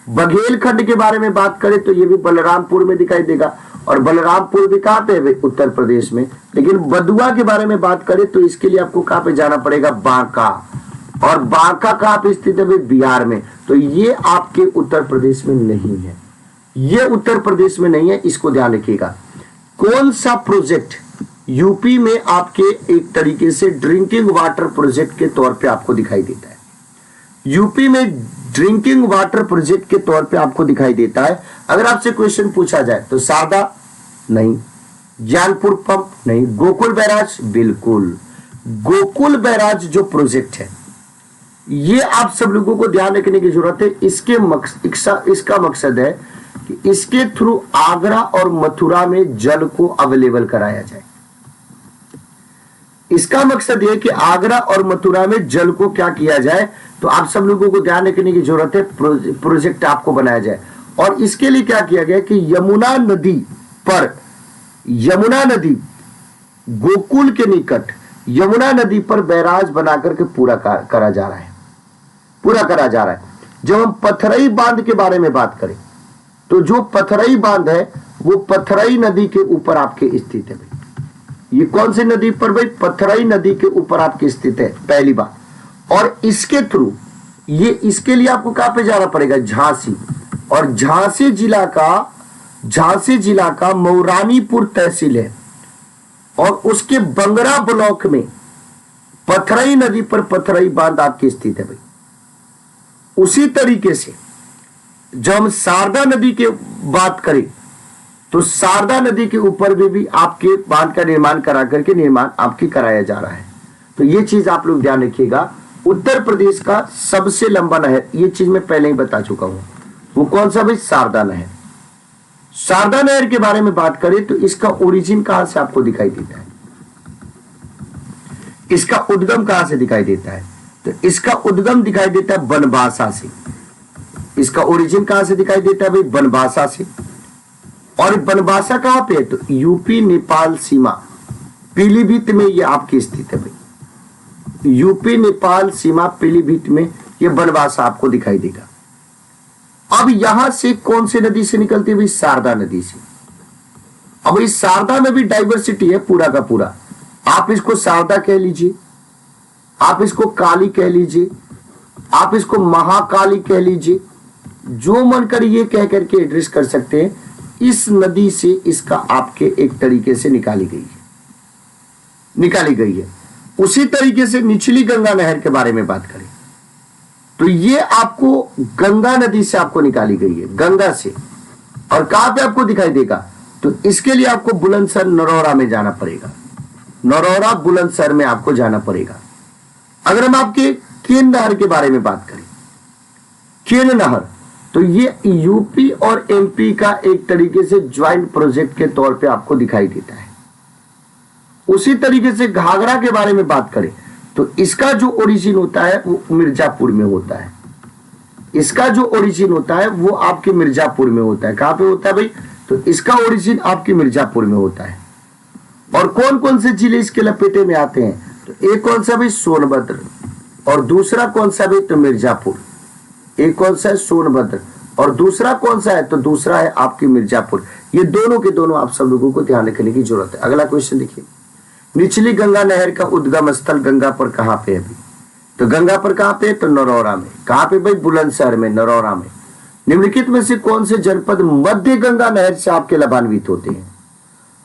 बघेलखंड के बारे में बात करें तो ये भी बलरामपुर में दिखाई देगा। और बलरामपुर भी कहां पे है? उत्तर प्रदेश में। लेकिन बदुआ के बारे में बात करें तो इसके लिए आपको कहां पे जाना पड़ेगा? बांका। और बांका कहां पे स्थित है? बिहार में। तो ये आपके उत्तर प्रदेश में नहीं है, ये उत्तर प्रदेश में नहीं है, इसको ध्यान रखिएगा। कौन सा प्रोजेक्ट यूपी में आपके एक तरीके से ड्रिंकिंग वाटर प्रोजेक्ट के तौर पे आपको दिखाई देता है? यूपी में ड्रिंकिंग वाटर प्रोजेक्ट के तौर पे आपको दिखाई देता है। अगर आपसे क्वेश्चन पूछा जाए तो शारदा नहीं, ज्ञानपुर पंप नहीं, गोकुल बैराज बिल्कुल। गोकुल बैराज जो प्रोजेक्ट है, ये आप सब लोगों को ध्यान रखने की जरूरत है। इसका मकसद है कि इसके थ्रू आगरा और मथुरा में जल को अवेलेबल कराया जाए। इसका मकसद यह कि आगरा और मथुरा में जल को क्या किया जाए, तो आप सब लोगों को ध्यान रखने की जरूरत है, प्रोजेक्ट आपको बनाया जाए। और इसके लिए क्या किया गया कि यमुना नदी गोकुल के निकट यमुना नदी पर बैराज बनाकर के पूरा करा जा रहा है। जब हम पथरई बांध के बारे में बात करें, तो जो पथरई बांध है वो पथरई नदी के ऊपर आपके स्थित है भाई। ये कौन सी नदी पर भाई? पथरई नदी के ऊपर आपके स्थित है, पहली बात। और इसके थ्रू इसके लिए आपको कहां पे जाना पड़ेगा? झांसी। और झांसी जिला का मौरानीपुर तहसील है, और उसके बंगरा ब्लॉक में पथरई नदी पर पथरई बांध आपकी स्थित है भाई। उसी तरीके से जब हम शारदा नदी की बात करें, तो शारदा नदी के ऊपर भी आपके बांध का निर्माण कराया जा रहा है। तो ये चीज आप लोग ध्यान रखिएगा। उत्तर प्रदेश का सबसे लंबा नहर, ये चीज मैं पहले ही बता चुका हूं, वो कौन सा भाई? शारदा नहर। शारदा नहर के बारे में बात करें तो इसका ओरिजिन कहां से आपको दिखाई देता है? इसका उद्गम कहां से दिखाई देता है? तो इसका उद्गम दिखाई देता है बनबासा से। इसका ओरिजिन कहां से दिखाई देता है भाई? बनबासा से। और बनबासा कहां पे है? तो यूपी नेपाल सीमा पीलीभीत में ये आपकी स्थित है भाई। यूपी नेपाल सीमा पीलीभीत में ये बनबासा आपको दिखाई देगा। अब यहां से कौन सी नदी से निकलती है भाई? शारदा नदी से। अब इस शारदा में भी डाइवर्सिटी है पूरा का पूरा। आप इसको शारदा कह लीजिए, आप इसको काली कह लीजिए, आप इसको महाकाली कह लीजिए, जो मन कर ये कह करके एड्रेस कर सकते हैं। इस नदी से इसका आपके एक तरीके से निकाली गई है। उसी तरीके से निचली गंगा नहर के बारे में बात करें तो ये आपको गंगा नदी से आपको निकाली गई है, गंगा से। और कहां पे आपको दिखाई देगा? तो इसके लिए आपको बुलंदशहर नरौरा में जाना पड़ेगा। नरौरा बुलंदशहर में आपको जाना पड़ेगा। अगर हम आपके केन नहर के बारे में बात करें, केन नहर, तो ये यूपी और एमपी का एक तरीके से ज्वाइंट प्रोजेक्ट के तौर पे आपको दिखाई देता है। उसी तरीके से घाघरा के बारे में बात करें तो इसका जो ओरिजिन होता है वो मिर्जापुर में होता है। इसका जो ओरिजिन होता है वो आपके मिर्जापुर में होता है। कहां पे होता है भाई? तो इसका ओरिजिन आपके मिर्जापुर में होता है। और कौन कौन से जिले इसके लपेटे में आते हैं? तो एक कौन सा भाई? सोनभद्र। और दूसरा कौन सा भाई? तो मिर्जापुर। एक कौन सा है? सोनभद्र। और दूसरा कौन सा है? तो दूसरा है आपकी मिर्जापुर। ये दोनों के दोनों आप सब लोगों को ध्यान रखने की जरूरत है। अगला क्वेश्चन देखिए, निचली गंगा नहर का उद्गम स्थल गंगा पर कहां पे है भाई? तो गंगा पर कहां पे? तो नरौरा में। कहां पे भाई? बुलंदशहर में, नरौरा में। निम्नलिखित में से कौन से जनपद मध्य गंगा नहर से आपके लाभान्वित होते हैं?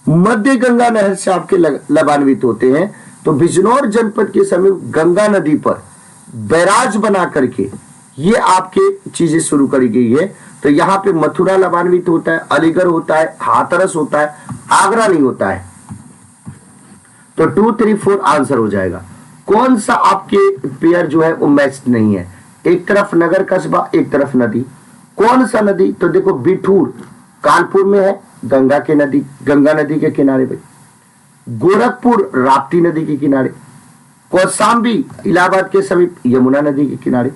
मध्य गंगा नहर से आपके लाभान्वित होते हैं। तो बिजनौर जनपद के समीप गंगा नदी पर बैराज बना करके ये आपके चीजें शुरू करी गई है। तो यहाँ पे मथुरा लाभान्वित होता है, अलीगढ़ होता है, हाथरस होता है, आगरा नहीं होता है। तो 2, 3, 4 आंसर हो जाएगा। कौन सा आपके पेयर जो है वो मैच नहीं है? एक तरफ नगर कस्बा, एक तरफ नदी। कौन सा नदी? तो देखो बिठूर कानपुर में है, गंगा नदी के किनारे पे। गोरखपुर राप्ती नदी के किनारे। कौशाम्बी इलाहाबाद के समीप यमुना नदी के किनारे।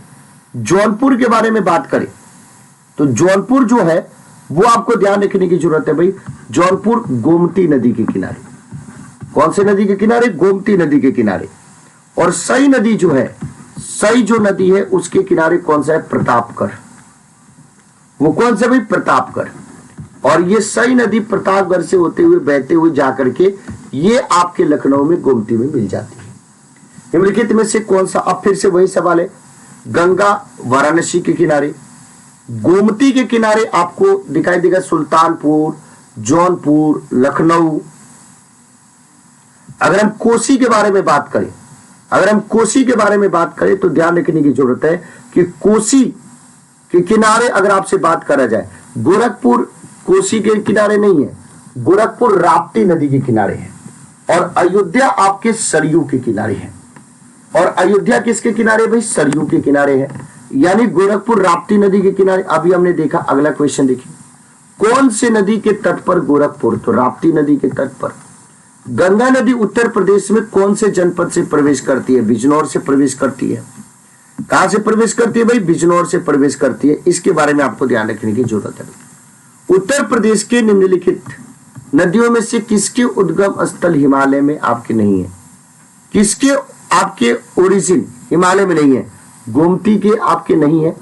जौनपुर के बारे में बात करें तो जौनपुर जो है वो आपको ध्यान रखने की जरूरत है भाई। जौनपुर गोमती नदी के किनारे। कौन से नदी के किनारे? गोमती नदी के किनारे। और सई नदी जो है, सई जो नदी है उसके किनारे कौन सा है? प्रतापगढ़। वो कौन सा भाई? प्रतापगढ़। और ये सई नदी प्रतापगढ़ से होते हुए बहते हुए जाकर के ये आपके लखनऊ में गोमती में मिल जाती है। निम्नलिखित में से कौन सा? अब फिर से वही सवाल है। गंगा वाराणसी के किनारे, गोमती के किनारे आपको दिखाई देगा सुल्तानपुर, जौनपुर, लखनऊ। अगर हम कोसी के बारे में बात करें तो ध्यान रखने की जरूरत है कि कोसी के किनारे अगर आपसे बात करा जाए, गोरखपुर कोसी के किनारे नहीं है, गोरखपुर राप्ती नदी के किनारे है और अयोध्या आपके सरयू के किनारे है। और अयोध्या किसके किनारे भाई? सरयू के किनारे है। यानी गोरखपुर राप्ती नदी के किनारे। अभी हमने देखा, अगला क्वेश्चन देखिए, कौन से नदी के तट पर गोरखपुर? तो राप्ती नदी के तट पर। गंगा नदी उत्तर प्रदेश में कौन से जनपद से प्रवेश करती है? बिजनौर से प्रवेश करती है। कहां से प्रवेश करती है भाई? बिजनौर से प्रवेश करती है। इसके बारे में आपको ध्यान रखने की जरूरत है। उत्तर प्रदेश के निम्नलिखित नदियों में से किसके उद्गम स्थल हिमालय में आपके नहीं है? किसके आपके ओरिजिन हिमालय में नहीं है? गोमती के आपके नहीं है,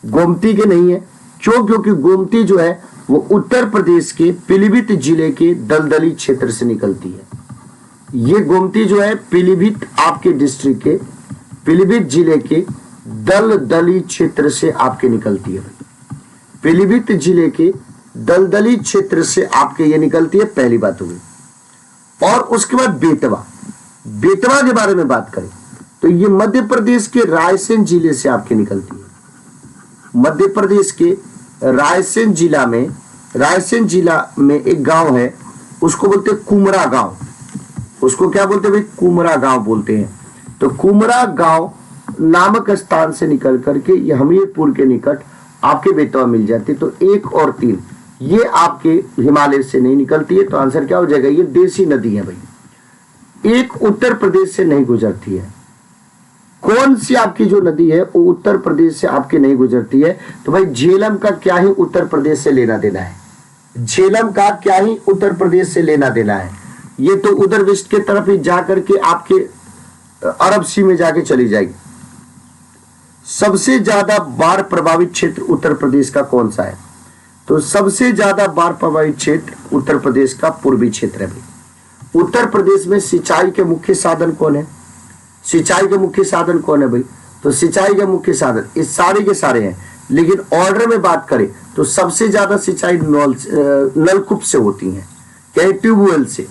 गोमती के नहीं है। क्यों? क्योंकि गोमती जो है वो उत्तर प्रदेश के पीलीभीत जिले के दलदली क्षेत्र से निकलती है। ये गोमती जो है पीलीभीत आपके डिस्ट्रिक्ट के पीलीभीत जिले के दलदली क्षेत्र से आपके निकलती है। पीलीभीत जिले के दलदली क्षेत्र से आपके ये निकलती है, पहली बात हुई। और उसके बाद बेतवा, बेतवा के बारे में बात करें तो ये मध्य प्रदेश के रायसेन जिले से आपके निकलती है। मध्य प्रदेश के रायसेन जिला में एक गांव है, उसको बोलते हैं कुमरा गांव। उसको क्या बोलते हैं भाई? कुमरा गांव बोलते हैं। तो कुमरा गांव नामक स्थान से निकल करके ये हमीरपुर के निकट आपके बेतवा मिल जाती। तो 1 और 3 ये आपके हिमालय से नहीं निकलती है। तो आंसर क्या हो जाएगा? ये देसी नदी है भाई, एक उत्तर प्रदेश से नहीं गुजरती है। कौन सी आपकी जो नदी है वो उत्तर प्रदेश से आपके नहीं गुजरती है? तो भाई झेलम का क्या ही उत्तर प्रदेश से लेना देना है? झेलम का क्या ही उत्तर प्रदेश से लेना देना है? ये तो उधर वेस्ट के तरफ ही जाकर के आपके अरब सी में जाके चली जाएगी। सबसे ज्यादा बाढ़ प्रभावित क्षेत्र उत्तर प्रदेश का कौन सा है? तो सबसे ज्यादा बाढ़ प्रभावित क्षेत्र उत्तर प्रदेश का पूर्वी क्षेत्र है भाई। उत्तर प्रदेश में सिंचाई के मुख्य साधन कौन है? सिंचाई के मुख्य साधन कौन है भाई? तो सिंचाई के मुख्य साधन इस सारे के सारे हैं, लेकिन ऑर्डर में बात करें तो सबसे ज्यादा सिंचाई नलकूप से होती है, क्या? ट्यूबवेल से,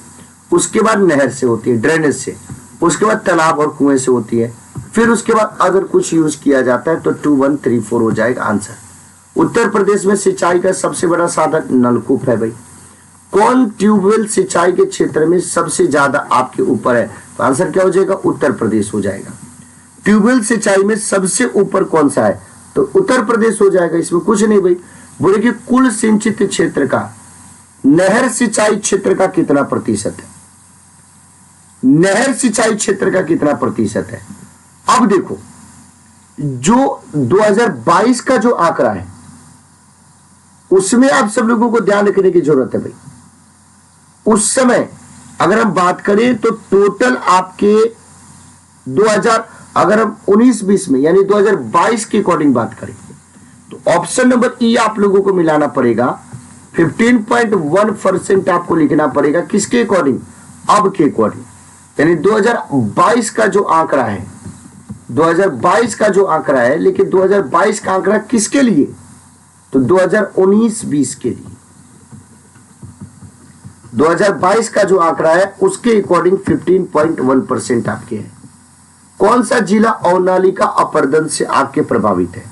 उसके बाद नहर से होती है, ड्रेनेज से, उसके बाद तालाब और कुएं से होती है, फिर उसके बाद अगर कुछ यूज किया जाता है तो 2 1 3 4 हो जाएगा आंसर। उत्तर प्रदेश में सिंचाई का सबसे बड़ा साधन नलकूप है भाई। कौन ट्यूबवेल सिंचाई के क्षेत्र में सबसे ज्यादा आपके ऊपर है? तो आंसर क्या हो जाएगा? उत्तर प्रदेश हो जाएगा। ट्यूबवेल सिंचाई में सबसे ऊपर कौन सा है? तो उत्तर प्रदेश हो जाएगा। इसमें कुछ नहीं भाई। बोले कि कुल सिंचित क्षेत्र का नहर सिंचाई क्षेत्र का कितना प्रतिशत है? नहर सिंचाई क्षेत्र का कितना प्रतिशत है? अब देखो, जो 2022 का जो आंकड़ा है उसमें आप सब लोगों को ध्यान रखने की जरूरत है भाई। उस समय अगर हम बात करें तो टोटल आपके 2000 अगर हम 19-20 में यानी 2022 के अकॉर्डिंग बात करें तो ऑप्शन नंबर ई आप लोगों को मिलाना पड़ेगा। 15.1% आपको लिखना पड़ेगा। किसके अकॉर्डिंग? अब के अकॉर्डिंग। यानी 2022 का जो आंकड़ा है, 2022 का जो आंकड़ा है, लेकिन 2022 का आंकड़ा किसके लिए? तो 2019-20 के लिए। 2022 का जो आंकड़ा है उसके अकॉर्डिंग 15.1% आपके है। कौन सा जिला अवनालिका अपरदन से आपके प्रभावित है?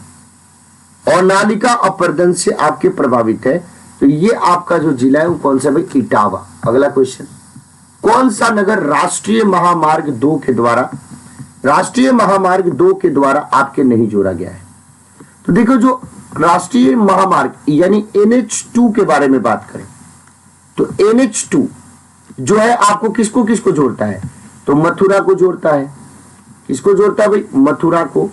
अवनालिका अपरदन से आपके प्रभावित है तो ये आपका जो जिला है वो कौन सा भाई? इटावा। अगला क्वेश्चन, कौन सा नगर राष्ट्रीय महामार्ग 2 के द्वारा आपके नहीं जोड़ा गया है? तो देखो, जो राष्ट्रीय महामार्ग यानी NH2 के बारे में बात करें तो NH2 जो है आपको किसको किसको जोड़ता है? तो मथुरा को जोड़ता है। किसको जोड़ता है भाई? मथुरा को।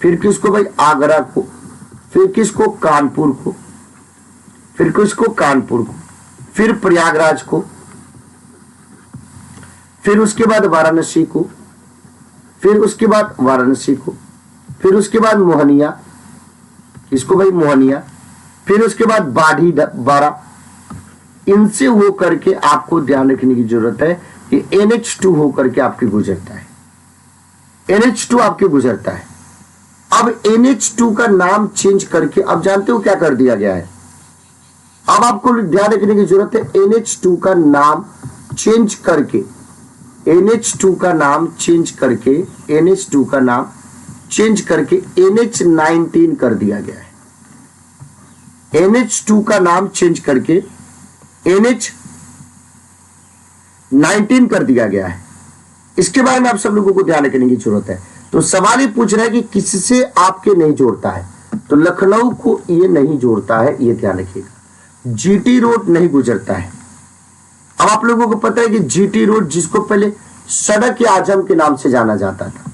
फिर किसको भाई? आगरा को। फिर किसको? कानपुर को। फिर किसको? कानपुर को। फिर प्रयागराज को। फिर उसके बाद वाराणसी को। फिर उसके बाद वाराणसी को। फिर उसके बाद मोहनिया। इसको भाई? मोहनिया। फिर उसके बाद बाढ़ी बारा। इनसे हो करके आपको ध्यान रखने की जरूरत है कि NH2 होकर के आपके गुजरता है। NH2 आपके गुजरता है। अब NH2 का नाम चेंज करके अब जानते हो क्या कर दिया गया है? अब आपको ध्यान रखने की जरूरत है। NH2 का नाम चेंज करके NH2 का नाम चेंज करके NH2 का नाम चेंज करके NH19 कर दिया गया है। NH2 का नाम चेंज करके NH-19 कर दिया गया है। इसके बारे में आप सब लोगों को ध्यान रखने की जरूरत है। तो सवाल ये पूछ रहा है कि किससे आपके नहीं जोड़ता है, तो लखनऊ को ये नहीं जोड़ता है, ये ध्यान रखिएगा। जीटी रोड नहीं गुजरता है। अब आप लोगों को पता है कि जीटी रोड, जिसको पहले सड़क ए आजम के नाम से जाना जाता था,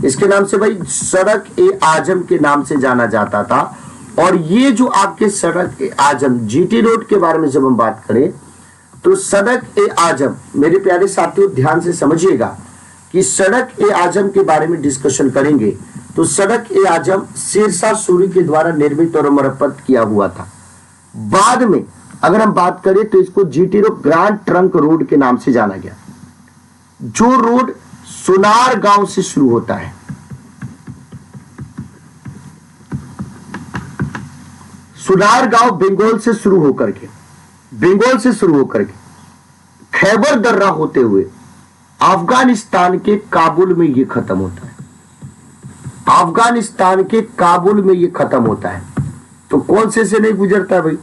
इसके नाम से भाई सड़क ए आजम के नाम से जाना जाता था। और ये जो आपके सड़क ए आजम जीटी रोड के बारे में जब हम बात करें, तो सड़क ए आजम, मेरे प्यारे साथियों ध्यान से समझिएगा कि सड़क ए आजम के बारे में डिस्कशन करेंगे, तो सड़क ए आजम शेरशाह सूरी के द्वारा निर्मित और मरम्मत किया हुआ था। बाद में अगर हम बात करें तो इसको GT road grand trunk road के नाम से जाना गया, जो रोड सोनार गांव से शुरू होता है। सोनार गांव बंगाल से शुरू होकर के खैबर दर्रा होते हुए अफगानिस्तान के काबुल में ये खत्म होता है। अफगानिस्तान के काबुल में ये खत्म होता है। तो कौन से नहीं गुजरता है भाई?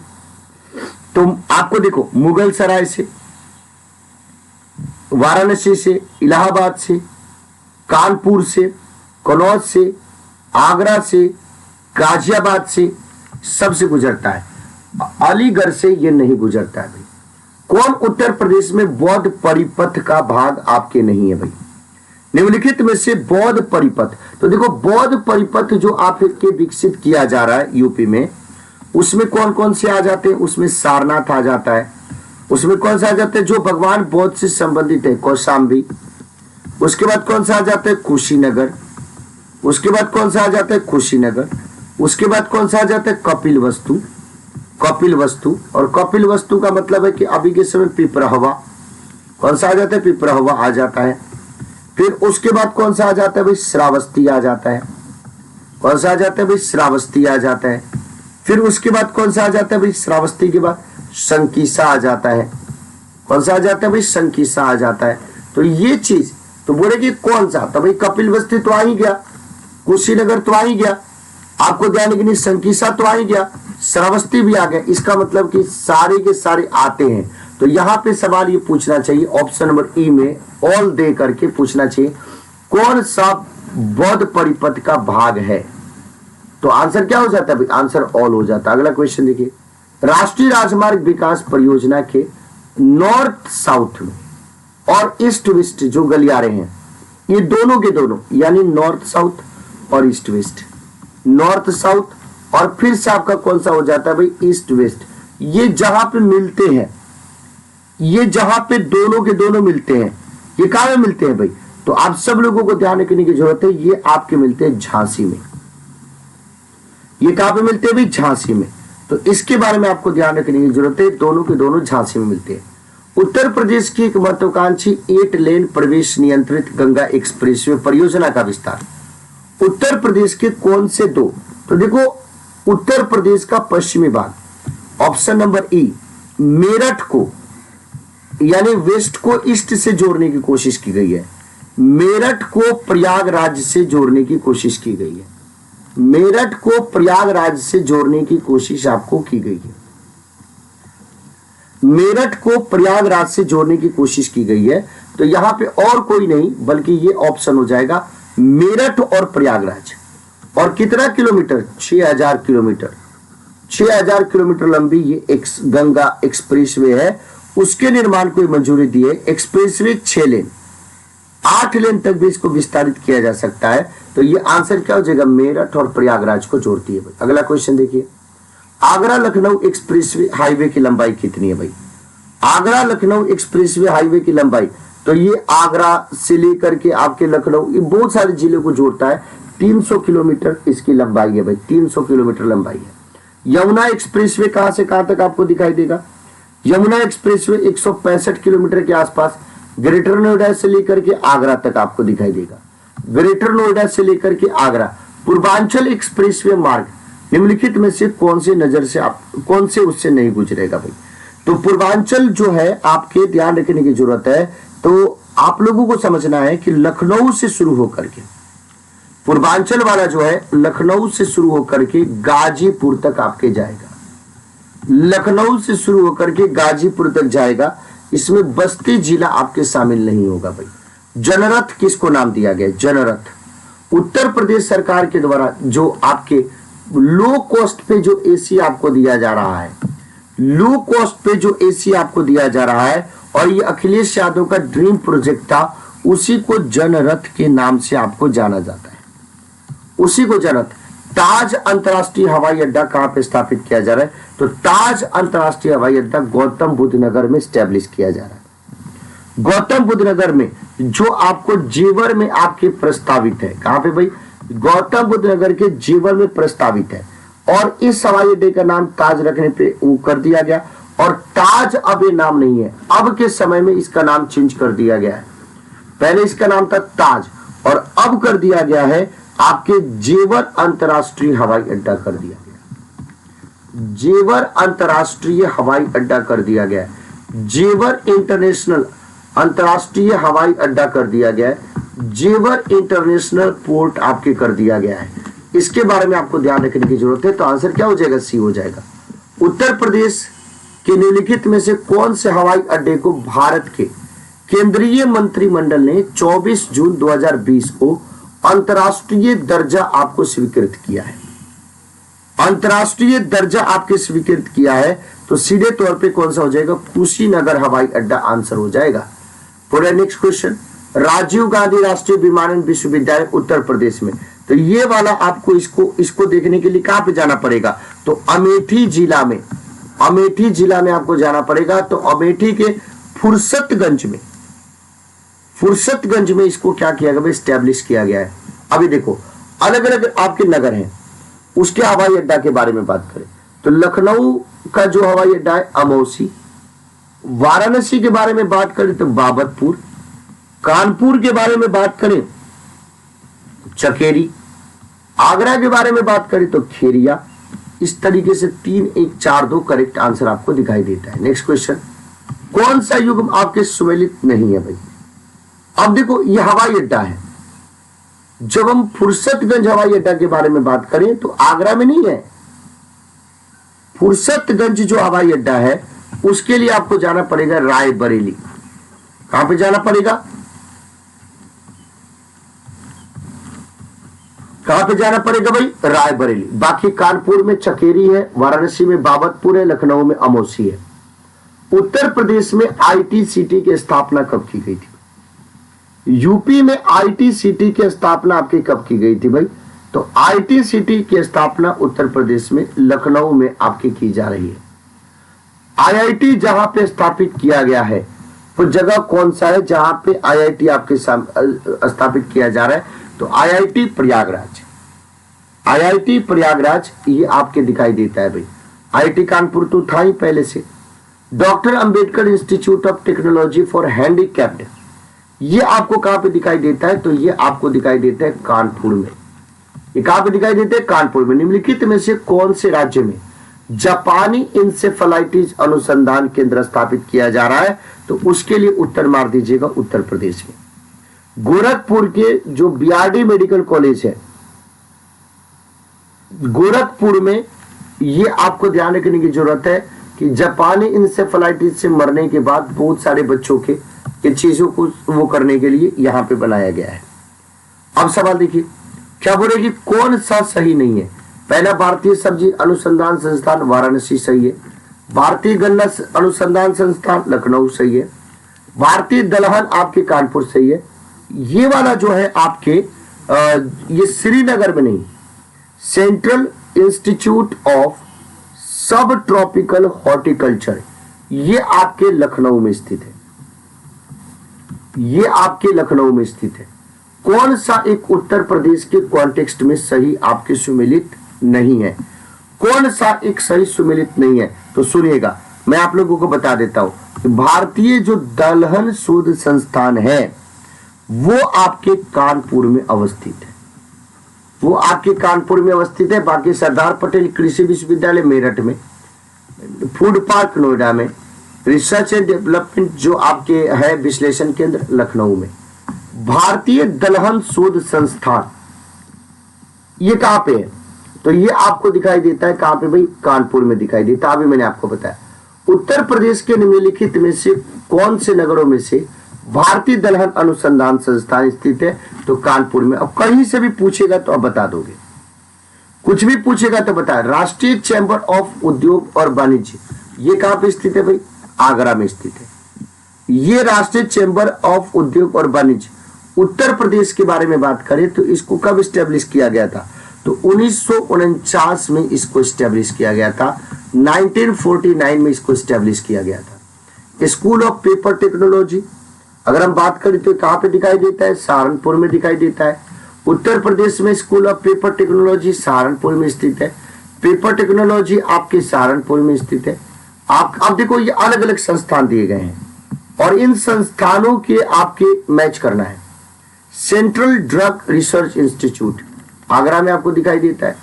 तो आपको देखो, मुगल सराय से, वाराणसी से, इलाहाबाद से, कानपुर से, कनौज से, आगरा से, गाजियाबाद से, सबसे गुजरता है। अलीगढ़ से ये नहीं गुजरता है भाई। कौन उत्तर प्रदेश में बौद्ध परिपथ का भाग आपके नहीं है भाई? निम्नलिखित में से बौद्ध परिपथ, तो देखो बौद्ध परिपथ जो आपके विकसित किया जा रहा है यूपी में, उसमें कौन कौन से आ जाते हैं? उसमें सारनाथ आ जाता है। उसमें कौन सा आ जाता है? जो भगवान बौद्ध से संबंधित है, कौशाम्बी। उसके बाद कौन सा आ जाता है? कुशीनगर। उसके बाद कौन सा आ जाता है? कुशीनगर। उसके बाद कौन सा आ जाता है? कपिल वस्तु। और कपिल वस्तु का मतलब है कि अभी के समय पिपराहवा। कौन सा आ जाता है? पिपराहवा आ जाता है। फिर उसके बाद कौन सा आ जाता है भाई? श्रावस्ती आ जाता है। कौन सा आ जाता है भाई? श्रावस्ती आ जाता है। फिर उसके बाद कौन सा आ जाता है भाई? श्रावस्ती के बाद संकीसा आ जाता है। कौन सा आ जाता है भाई? संकीसा आ जाता है। तो ये चीज, तो बोले कि कौन सा, तो भाई कपिल वस्ती तो आ ही गया, कुशीनगर तो आ ही गया, आपको ध्यान रखनी संकीसा तो आ ही गया, श्रावस्ती भी आ गया। इसका मतलब कि सारे के सारे आते हैं। तो यहाँ पे सवाल ये पूछना चाहिए, ऑप्शन नंबर ई में ऑल दे करके पूछना चाहिए, कौन सा बौद्ध परिपथ का भाग है? तो आंसर क्या हो जाता है भाई? आंसर ऑल हो जाता है। अगला क्वेश्चन देखिए, राष्ट्रीय राजमार्ग विकास परियोजना के नॉर्थ साउथ में और ईस्ट वेस्ट जो गलियारे हैं, ये दोनों के दोनों, यानी नॉर्थ साउथ और ईस्ट वेस्ट, नॉर्थ साउथ और फिर से आपका कौन सा हो जाता है भाई? East west. ये जहां पे मिलते हैं, ये जहां पे दोनों के दोनों मिलते हैं, ये कहां में मिलते हैं भाई? तो आप सब लोगों को ध्यान रखने की जरूरत है, ये आपके मिलते हैं झांसी में। ये कहां पे मिलते हैं भाई? झांसी में। तो इसके बारे में आपको ध्यान रखने की जरूरत है, दोनों के दोनों झांसी में मिलते हैं। उत्तर प्रदेश की एक महत्वाकांक्षी 8 लेन प्रवेश नियंत्रित गंगा एक्सप्रेसवे परियोजना का विस्तार उत्तर प्रदेश के कौन से दो? तो देखो, उत्तर प्रदेश का पश्चिमी भाग, ऑप्शन नंबर ई, मेरठ को यानी वेस्ट को ईस्ट से जोड़ने की कोशिश की गई है। मेरठ को प्रयागराज से जोड़ने की कोशिश की गई है। मेरठ को प्रयागराज से जोड़ने की कोशिश आपको की गई है। मेरठ को प्रयागराज से जोड़ने की कोशिश की गई है। तो यहां पे और कोई नहीं बल्कि ये ऑप्शन हो जाएगा मेरठ और प्रयागराज। और कितना किलोमीटर? 6000 किलोमीटर। 6000 किलोमीटर लंबी ये गंगा एक्सप्रेसवे है, उसके निर्माण को मंजूरी दी है। एक्सप्रेसवे 6 लेन, 8 लेन तक भी इसको विस्तारित किया जा सकता है। तो ये आंसर क्या हो जाएगा? मेरठ और प्रयागराज को जोड़ती है भाई। अगला क्वेश्चन देखिए, आगरा लखनऊ एक्सप्रेसवे हाईवे की लंबाई कितनी है भाई? आगरा लखनऊ एक्सप्रेसवे हाईवे की लंबाई, तो ये आगरा से लेकर के आपके लखनऊ, ये बहुत सारे जिले को जोड़ता है। 300 किलोमीटर इसकी लंबाई है भाई, 300 किलोमीटर लंबाई है। यमुना एक्सप्रेसवे कहां से कहां तक आपको दिखाई देगा? यमुना एक्सप्रेसवे 165 किलोमीटर के आसपास ग्रेटर नोएडा से लेकर के आगरा तक आपको दिखाई देगा। ग्रेटर नोएडा से लेकर के आगरा। पूर्वांचल एक्सप्रेसवे मार्ग निम्नलिखित में से कौन से नजर से आप कौन से उससे नहीं गुजरेगा भाई? तो पूर्वांचल जो है आपके ध्यान रखने की जरूरत है। तो आप लोगों को समझना है कि लखनऊ से शुरू होकर के पूर्वांचल वाला जो है लखनऊ से शुरू होकर के गाजीपुर तक आपके जाएगा। लखनऊ से शुरू होकर के गाजीपुर तक जाएगा, इसमें बस्ती जिला आपके शामिल नहीं होगा भाई। जनरथ किसको नाम दिया गया? जनरथ उत्तर प्रदेश सरकार के द्वारा जो आपके लो कॉस्ट पे जो एसी आपको दिया जा रहा है, लो कॉस्ट पे जो एसी आपको दिया जा रहा है, और ये अखिलेश यादव का ड्रीम प्रोजेक्ट था, उसी को जनरथ के नाम से आपको जाना जाता है, उसी को जनरथ। ताज अंतरराष्ट्रीय हवाई अड्डा कहां पे स्थापित किया जा रहा है? तो ताज अंतरराष्ट्रीय हवाई अड्डा गौतम बुद्ध नगर में स्टैब्लिश किया जा रहा है। गौतम बुद्ध नगर में, जो आपको जेवर में आपके प्रस्तावित है। कहां पे भाई? गौतम बुद्ध नगर के जेवर में प्रस्तावित है। और इस हवाई अड्डे का नाम ताज रखने पे वो कर दिया गया, और ताज अब ये नाम नहीं है, अब के समय में इसका नाम चेंज कर दिया गया है। पहले इसका नाम था ताज, और अब कर दिया गया है आपके जेवर अंतरराष्ट्रीय हवाई अड्डा कर दिया गया। जेवर अंतरराष्ट्रीय हवाई अड्डा कर दिया गया है। जेवर इंटरनेशनल अंतरराष्ट्रीय हवाई अड्डा कर दिया गया है। जेवर इंटरनेशनल पोर्ट आपके कर दिया गया है। इसके बारे में आपको ध्यान रखने की जरूरत है। तो आंसर क्या हो जाएगा? सी हो जाएगा। उत्तर प्रदेश के निम्नलिखित में से कौन से हवाई अड्डे को भारत के केंद्रीय मंत्रिमंडल ने 24 जून 2020 को अंतरराष्ट्रीय दर्जा आपको स्वीकृत किया है? अंतरराष्ट्रीय दर्जा आपके स्वीकृत किया है, तो सीधे तौर पे कौन सा हो जाएगा? कुशीनगर हवाई अड्डा आंसर हो जाएगा। पूरा नेक्स्ट क्वेश्चन, राजीव गांधी राष्ट्रीय विमानन विश्वविद्यालय उत्तर प्रदेश में, तो ये वाला आपको इसको देखने के लिए कहां पे जाना पड़ेगा? तो अमेठी जिला में, अमेठी जिला में आपको जाना पड़ेगा। तो अमेठी के फुर्सतगंज में इसको क्या किया गया? स्टैब्लिश किया गया है। अभी देखो अलग अलग आपके नगर हैं, उसके हवाई अड्डा के बारे में बात करें तो लखनऊ का जो हवाई अड्डा है अमौसी, वाराणसी के बारे में बात करें तो बाबतपुर, कानपुर के बारे में बात करें चकेरी, आगरा के बारे में बात करें तो खेरिया। इस तरीके से 3 1 4 2 करेक्ट आंसर आपको दिखाई देता है। नेक्स्ट क्वेश्चन, कौन सा युग्म आपके सुमेलित नहीं है भाई? अब देखो ये हवाई अड्डा है, जब हम फुर्सतगंज हवाई अड्डा के बारे में बात करें तो आगरा में नहीं है। फुर्सतगंज जो हवाई अड्डा है उसके लिए आपको जाना पड़ेगा रायबरेली। कहां पे जाना पड़ेगा? कहां पे जाना पड़ेगा भाई? रायबरेली। बाकी कानपुर में चकेरी है, वाराणसी में बाबतपुर है, लखनऊ में अमौसी है। उत्तर प्रदेश में आईटी सिटी की स्थापना कब की गई थी? यूपी में आईटी सिटी की स्थापना आपकी कब की गई थी भाई? तो आईटी सिटी की स्थापना उत्तर प्रदेश में लखनऊ में आपकी की जा रही है। आईआईटी जहां पे स्थापित किया गया है वो जगह कौन सा है जहां पे आईआईटी आपके स्थापित किया जा रहा है? तो आईआईटी प्रयागराज। आईआईटी प्रयागराज ये आपके दिखाई देता है भाई। आईआईटी कानपुर तो था ही पहले से। Doctor Ambedkar institute of technology for handicapped, ये आपको कहां पे दिखाई देता है? तो ये आपको दिखाई देता है कानपुर में। ये कहां पे दिखाई देते हैं? कानपुर में। निम्नलिखित में से कौन से राज्य में जापानी इंसेफेलाइटिस अनुसंधान केंद्र स्थापित किया जा रहा है? तो उसके लिए उत्तर मार दीजिएगा उत्तर प्रदेश में। गोरखपुर के जो बीआरडी मेडिकल कॉलेज है, गोरखपुर में, ये आपको ध्यान रखने की जरूरत है कि जापानी इंसेफेलाइटिस से मरने के बाद बहुत सारे बच्चों के ये चीजों को वो करने के लिए यहां पे बनाया गया है। अब सवाल देखिए क्या बोलेगी, कौन सा सही नहीं है? पहला, भारतीय सब्जी अनुसंधान संस्थान वाराणसी सही है। भारतीय गन्ना अनुसंधान संस्थान लखनऊ सही है। भारतीय दलहन आपके कानपुर सही है। ये वाला जो है आपके ये श्रीनगर में नहीं, सेंट्रल इंस्टीट्यूट ऑफ सब ट्रॉपिकल हॉर्टिकल्चर, ये आपके लखनऊ में स्थित है। ये आपके लखनऊ में स्थित है। कौन सा एक उत्तर प्रदेश के कॉन्टेक्स्ट में सही आपके सुमेलित नहीं है? कौन सा एक सही सुमेलित नहीं है? तो सुनिएगा, मैं आप लोगों को बता देता हूं। भारतीय जो दलहन शोध संस्थान है वो आपके कानपुर में अवस्थित है। वो आपके कानपुर में अवस्थित है। बाकी सरदार पटेल कृषि विश्वविद्यालय मेरठ में, फूड पार्क नोएडा में, रिसर्च एंड डेवलपमेंट जो आपके है विश्लेषण केंद्र लखनऊ में। भारतीय दलहन शोध संस्थान ये कहां पे है? तो ये आपको दिखाई देता है कहां पे भाई, कानपुर में दिखाई देता है। अभी मैंने आपको बताया उत्तर प्रदेश के निम्नलिखित में से कौन से नगरों में से भारतीय दलहन अनुसंधान संस्थान स्थित है, तो कानपुर में। अब कहीं से भी पूछेगा तो अब बता दोगे, कुछ भी पूछेगा तो बता। राष्ट्रीय चैंबर ऑफ उद्योग और वाणिज्य ये कहां पे स्थित है भाई, आगरा में स्थित है। ये राष्ट्रीय चैंबर ऑफ उद्योग और वाणिज्य उत्तर प्रदेश के बारे में बात करें तो इसको कब स्टैब्लिश किया गया था, तो 1949 में इसको स्टैब्लिश किया गया था। 1949 में इसको स्टैब्लिश किया गया था। स्कूल ऑफ पेपर टेक्नोलॉजी अगर हम बात करें तो कहां पे दिखाई देता है, सहारनपुर में दिखाई देता है। उत्तर प्रदेश में school of paper technology Saharanpur में स्थित है। पेपर टेक्नोलॉजी आपके सहारनपुर में स्थित है। आप देखो ये अलग अलग संस्थान दिए गए हैं और इन संस्थानों के आपके मैच करना है। Central drug research institute Agra में आपको दिखाई देता है।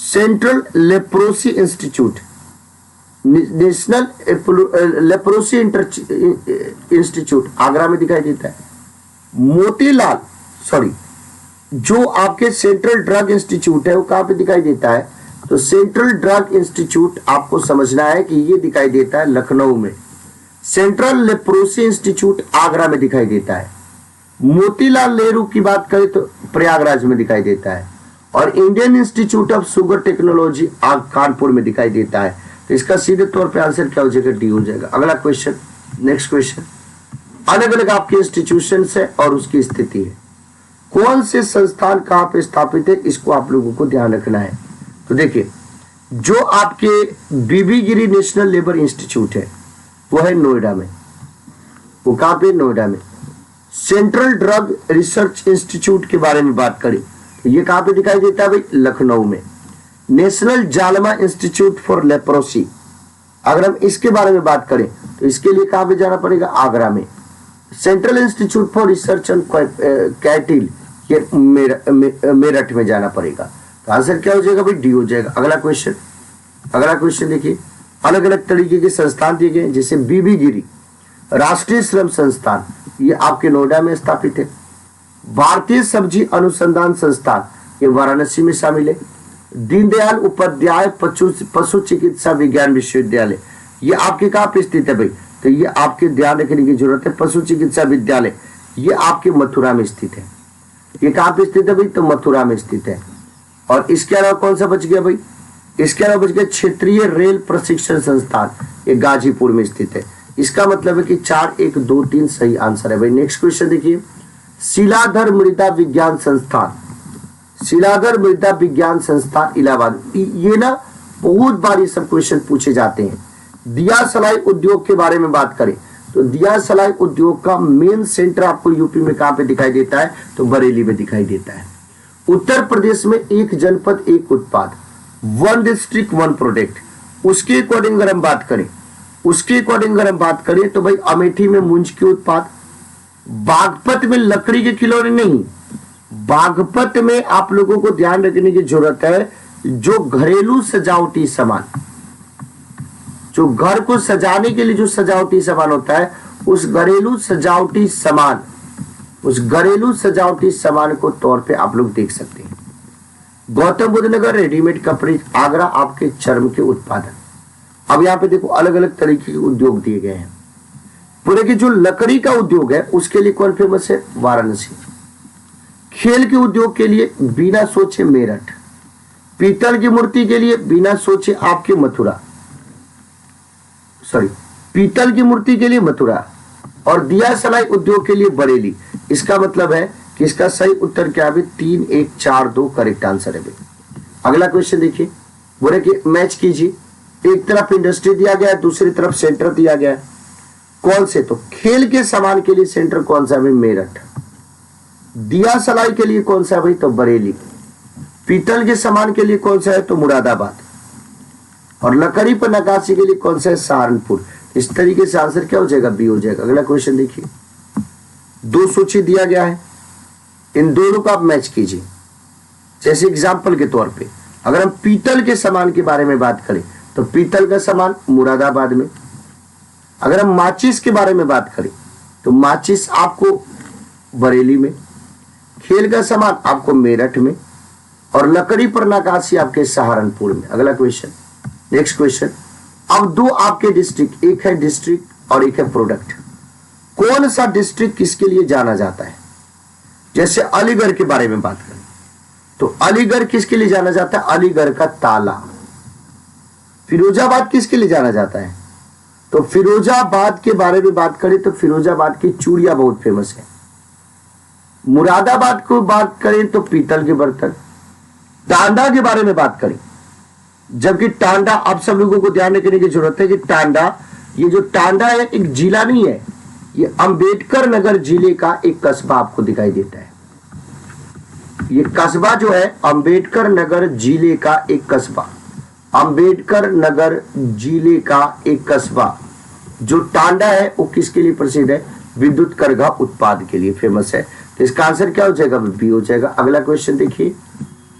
Central leprosy institute, national leprosy institute Agra में दिखाई देता है। मोतीलाल जो आपके सेंट्रल ड्रग इंस्टीट्यूट है वो कहां पे दिखाई देता है, तो सेंट्रल ड्रग इंस्टीट्यूट आपको समझना है कि ये दिखाई देता है लखनऊ में। सेंट्रल लेप्रोसी इंस्टीट्यूट आगरा में दिखाई देता है। मोतीलाल नेहरू की बात करें तो प्रयागराज में दिखाई देता है और Indian institute of sugar technology Kanpur में दिखाई देता है। तो इसका सीधे तौर पे आंसर क्या हो जाएगा, डी हो जाएगा। अगला क्वेश्चन, नेक्स्ट क्वेश्चन, अलग अलग आपके इंस्टीट्यूशंस है और उसकी स्थिति है। कौन से संस्थान कहां पे स्थापित है, इसको आप लोगों को ध्यान रखना है। तो देखिए जो आपके बीबी गिरी नेशनल लेबर इंस्टीट्यूट है वो है नोएडा में। वो कहां पे, नोएडा में। सेंट्रल ड्रग रिसर्च इंस्टीट्यूट के बारे में बात करें तो ये कहां पे दिखाई देता है भाई, लखनऊ में। नेशनल जालमा इंस्टीट्यूट फॉर लेप्रोसी अगर हम इसके बारे में बात करें तो इसके लिए कहां पे जाना पड़ेगा, आगरा में। Central institute for research on कैटिल ये मेरठ में जाना पड़ेगा। तो आंसर क्या हो जाएगा भाई, डी हो जाएगा। अगला क्वेश्चन देखिए, अलग अलग तरीके के संस्थान दिए गए जैसे बीबी गिरी राष्ट्रीय श्रम संस्थान ये आपके नोएडा में स्थापित है। भारतीय सब्जी अनुसंधान संस्थान ये वाराणसी में शामिल है। दीनदयाल उपाध्याय पशु चिकित्सा विज्ञान विश्वविद्यालय ये आपके कहां पे स्थित है भाई, तो ये आपके ध्यान रखने की जरूरत है। पशु चिकित्सा विद्यालय ये आपके मथुरा में स्थित है। ये कहां पे स्थित है भाई, तो मथुरा में स्थित है। और इसके अलावा कौन सा बच गया भाई, इसके अलावा बच गया क्षेत्रीय रेल प्रशिक्षण संस्थान ये गाजीपुर में स्थित है। इसका मतलब है कि 4 1 2 3 सही आंसर है भाई। नेक्स्ट क्वेश्चन देखिए, शिलाधर मृदा विज्ञान संस्थान, शिलाधर मृदा विज्ञान संस्थान इलाहाबाद। ये ना बहुत बार ये सब क्वेश्चन पूछे जाते हैं। दिया सलाई उद्योग के बारे में बात करें तो दिया सलाई उद्योग का मेन सेंटर आपको यूपी में कहां पे दिखाई देता है, तो बरेली में दिखाई देता है। उत्तर प्रदेश में एक जनपद एक उत्पाद, वन डिस्ट्रिक्ट वन प्रोडक्ट, उसके अकॉर्डिंग अगर हम बात करें तो भाई अमेठी में मूंज के उत्पाद, बागपत में लकड़ी के खिलौने नहीं, बागपत में आप लोगों को ध्यान रखने की जरूरत है जो घरेलू सजावटी सामान, जो घर को सजाने के लिए जो सजावटी सामान होता है उस घरेलू सजावटी सामान को तौर पे आप लोग देख सकते हैं। गौतम बुद्ध नगर रेडीमेड कपड़े, आगरा आपके चर्म के उत्पादन। अब यहाँ पे देखो अलग अलग तरीके के उद्योग दिए गए हैं। पूरे की जो लकड़ी का उद्योग है उसके लिए कौन फेमस है, वाराणसी। खेल के उद्योग के लिए बिना सोचे मेरठ, पीतल की मूर्ति के लिए बिना सोचे आपके मथुरा, पीतल की मूर्ति के लिए मथुरा, और दिया सलाई उद्योग के लिए बरेली। इसका मतलब है कि इसका सही उत्तर क्या है, 3 1 4 2 करेक्ट आंसर है भाई। अगला क्वेश्चन देखिए, बोले कि मैच कीजिए, एक तरफ इंडस्ट्री दिया गया है दूसरी तरफ सेंटर दिया गया है, कौन से, तो खेल के सामान के लिए सेंटर कौन सा है भाई, मेरठ। दिया सलाई के लिए कौन सा है भाई, तो बरेली। पीतल के सामान के लिए कौन सा है, तो मुरादाबाद। और लकड़ी पर नक्काशी के लिए कौन सा है, सहारनपुर। इस तरीके से आंसर क्या हो जाएगा, बी हो जाएगा। अगला क्वेश्चन देखिए, 2 सूची दिया गया है, इन दोनों को आप मैच कीजिए। जैसे एग्जाम्पल के तौर पे अगर हम पीतल के सामान के बारे में बात करें तो पीतल का सामान मुरादाबाद में। अगर हम माचिस के बारे में बात करें तो माचिस आपको बरेली में। खेल का सामान आपको मेरठ में। और लकड़ी पर नक्काशी आपके सहारनपुर में। अगला क्वेश्चन, नेक्स्ट क्वेश्चन। अब दो आपके डिस्ट्रिक्ट, एक है डिस्ट्रिक्ट और एक है प्रोडक्ट। कौन सा डिस्ट्रिक्ट किसके लिए जाना जाता है? जैसे अलीगढ़ के बारे में बात करें तो अलीगढ़ किसके लिए जाना जाता है? अलीगढ़ का ताला। फिरोजाबाद किसके लिए जाना जाता है? तो फिरोजाबाद के बारे में बात करें तो फिरोजाबाद की चूड़ियां बहुत फेमस है। मुरादाबाद को बात करें तो पीतल के बर्तन। टांडा के बारे में बात करें, जबकि टांडा, आप सब लोगों को ध्यान रखने की जरूरत है कि टांडा, ये जो टांडा है एक जिला नहीं है, ये अंबेडकर नगर जिले का एक कस्बा आपको दिखाई देता है। ये कस्बा जो है अंबेडकर नगर जिले का एक कस्बा, अंबेडकर नगर जिले का एक कस्बा जो टांडा है वो किसके लिए प्रसिद्ध है? विद्युत करघा उत्पाद के लिए फेमस है। तो इसका आंसर क्या हो जाएगा? बी हो जाएगा। अगला क्वेश्चन देखिए,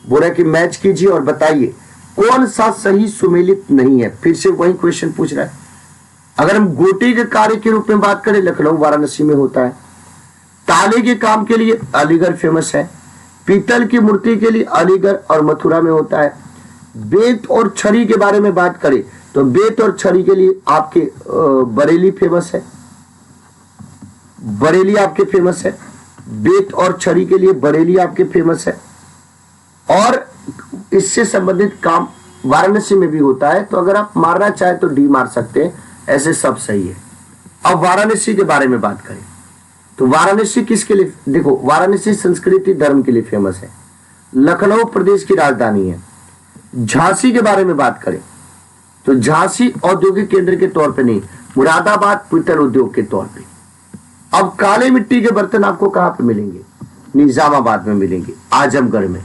बोला कि मैच कीजिए और बताइए कौन सा सही सुमेलित नहीं है। फिर से वही क्वेश्चन पूछ रहा है। अगर हम गोटे के कार्य के रूप में बात करें, लखनऊ वाराणसी में होता है। ताले के काम के लिए अलीगढ़ फेमस है। पीतल की मूर्ति के लिए अलीगढ़ और मथुरा में होता है। बेत और छड़ी के बारे में बात करें तो बेत और छड़ी के लिए आपके बरेली फेमस है। बरेली आपके फेमस है। बेत और छड़ी के लिए बरेली आपके फेमस है। और इससे संबंधित काम वाराणसी में भी होता है। तो अगर आप मारना चाहे तो डी मार सकते हैं, ऐसे सब सही है। अब वाराणसी के बारे में बात करें तो वाराणसी किसके लिए? देखो, वाराणसी संस्कृति धर्म के लिए फेमस है। लखनऊ प्रदेश की राजधानी है। झांसी के बारे में बात करें तो झांसी औद्योगिक केंद्र के तौर पे नहीं, मुरादाबाद पीतल उद्योग के तौर पे। अब काले मिट्टी के बर्तन आपको कहां पे मिलेंगे? निजामाबाद में मिलेंगे, आजमगढ़ में।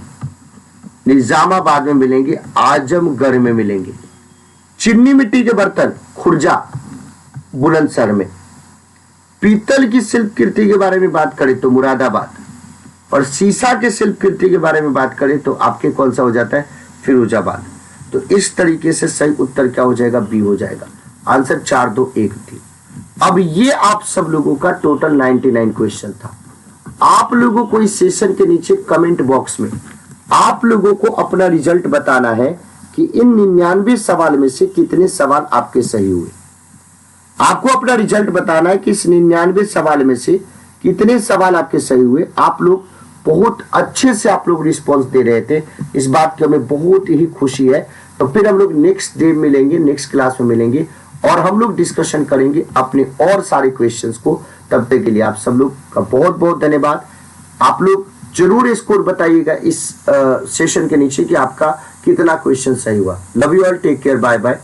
निजामाबाद में मिलेंगे, आजमगढ़ में मिलेंगे। चिन्नी मिट्टी के बर्तन खुर्जा, बुलंदशहर में। पीतल की शिल्प कृति के बारे में बात करें तो मुरादाबाद, और शीशा के शिल्प कृति के बारे में बात करें तो आपके कौन सा हो जाता है? फिरोजाबाद। तो इस तरीके से सही उत्तर क्या हो जाएगा? बी हो जाएगा। आंसर 4, 2, 1 थी। अब ये आप सब लोगों का टोटल 99 क्वेश्चन था। आप लोगों को इस सेशन के नीचे कमेंट बॉक्स में आप लोगों को अपना रिजल्ट बताना है कि इन 99 सवाल में से कितने सवाल आपके सही हुए। आपको अपना रिजल्ट बताना है कि इस 99 सवाल में से कितने सवाल आपके सही हुए। आप लोग बहुत अच्छे से आप लोग रिस्पॉन्स दे रहे थे, इस बात की हमें बहुत ही खुशी है। तो फिर हम लोग नेक्स्ट डे मिलेंगे, नेक्स्ट क्लास में मिलेंगे और हम लोग डिस्कशन करेंगे अपने और सारे क्वेश्चंस को। तब तक के लिए आप सब लोग का बहुत बहुत धन्यवाद। आप लोग जरूर स्कोर बताइएगा इस सेशन के नीचे कि आपका कितना क्वेश्चन सही हुआ। Love you all, take care, bye bye.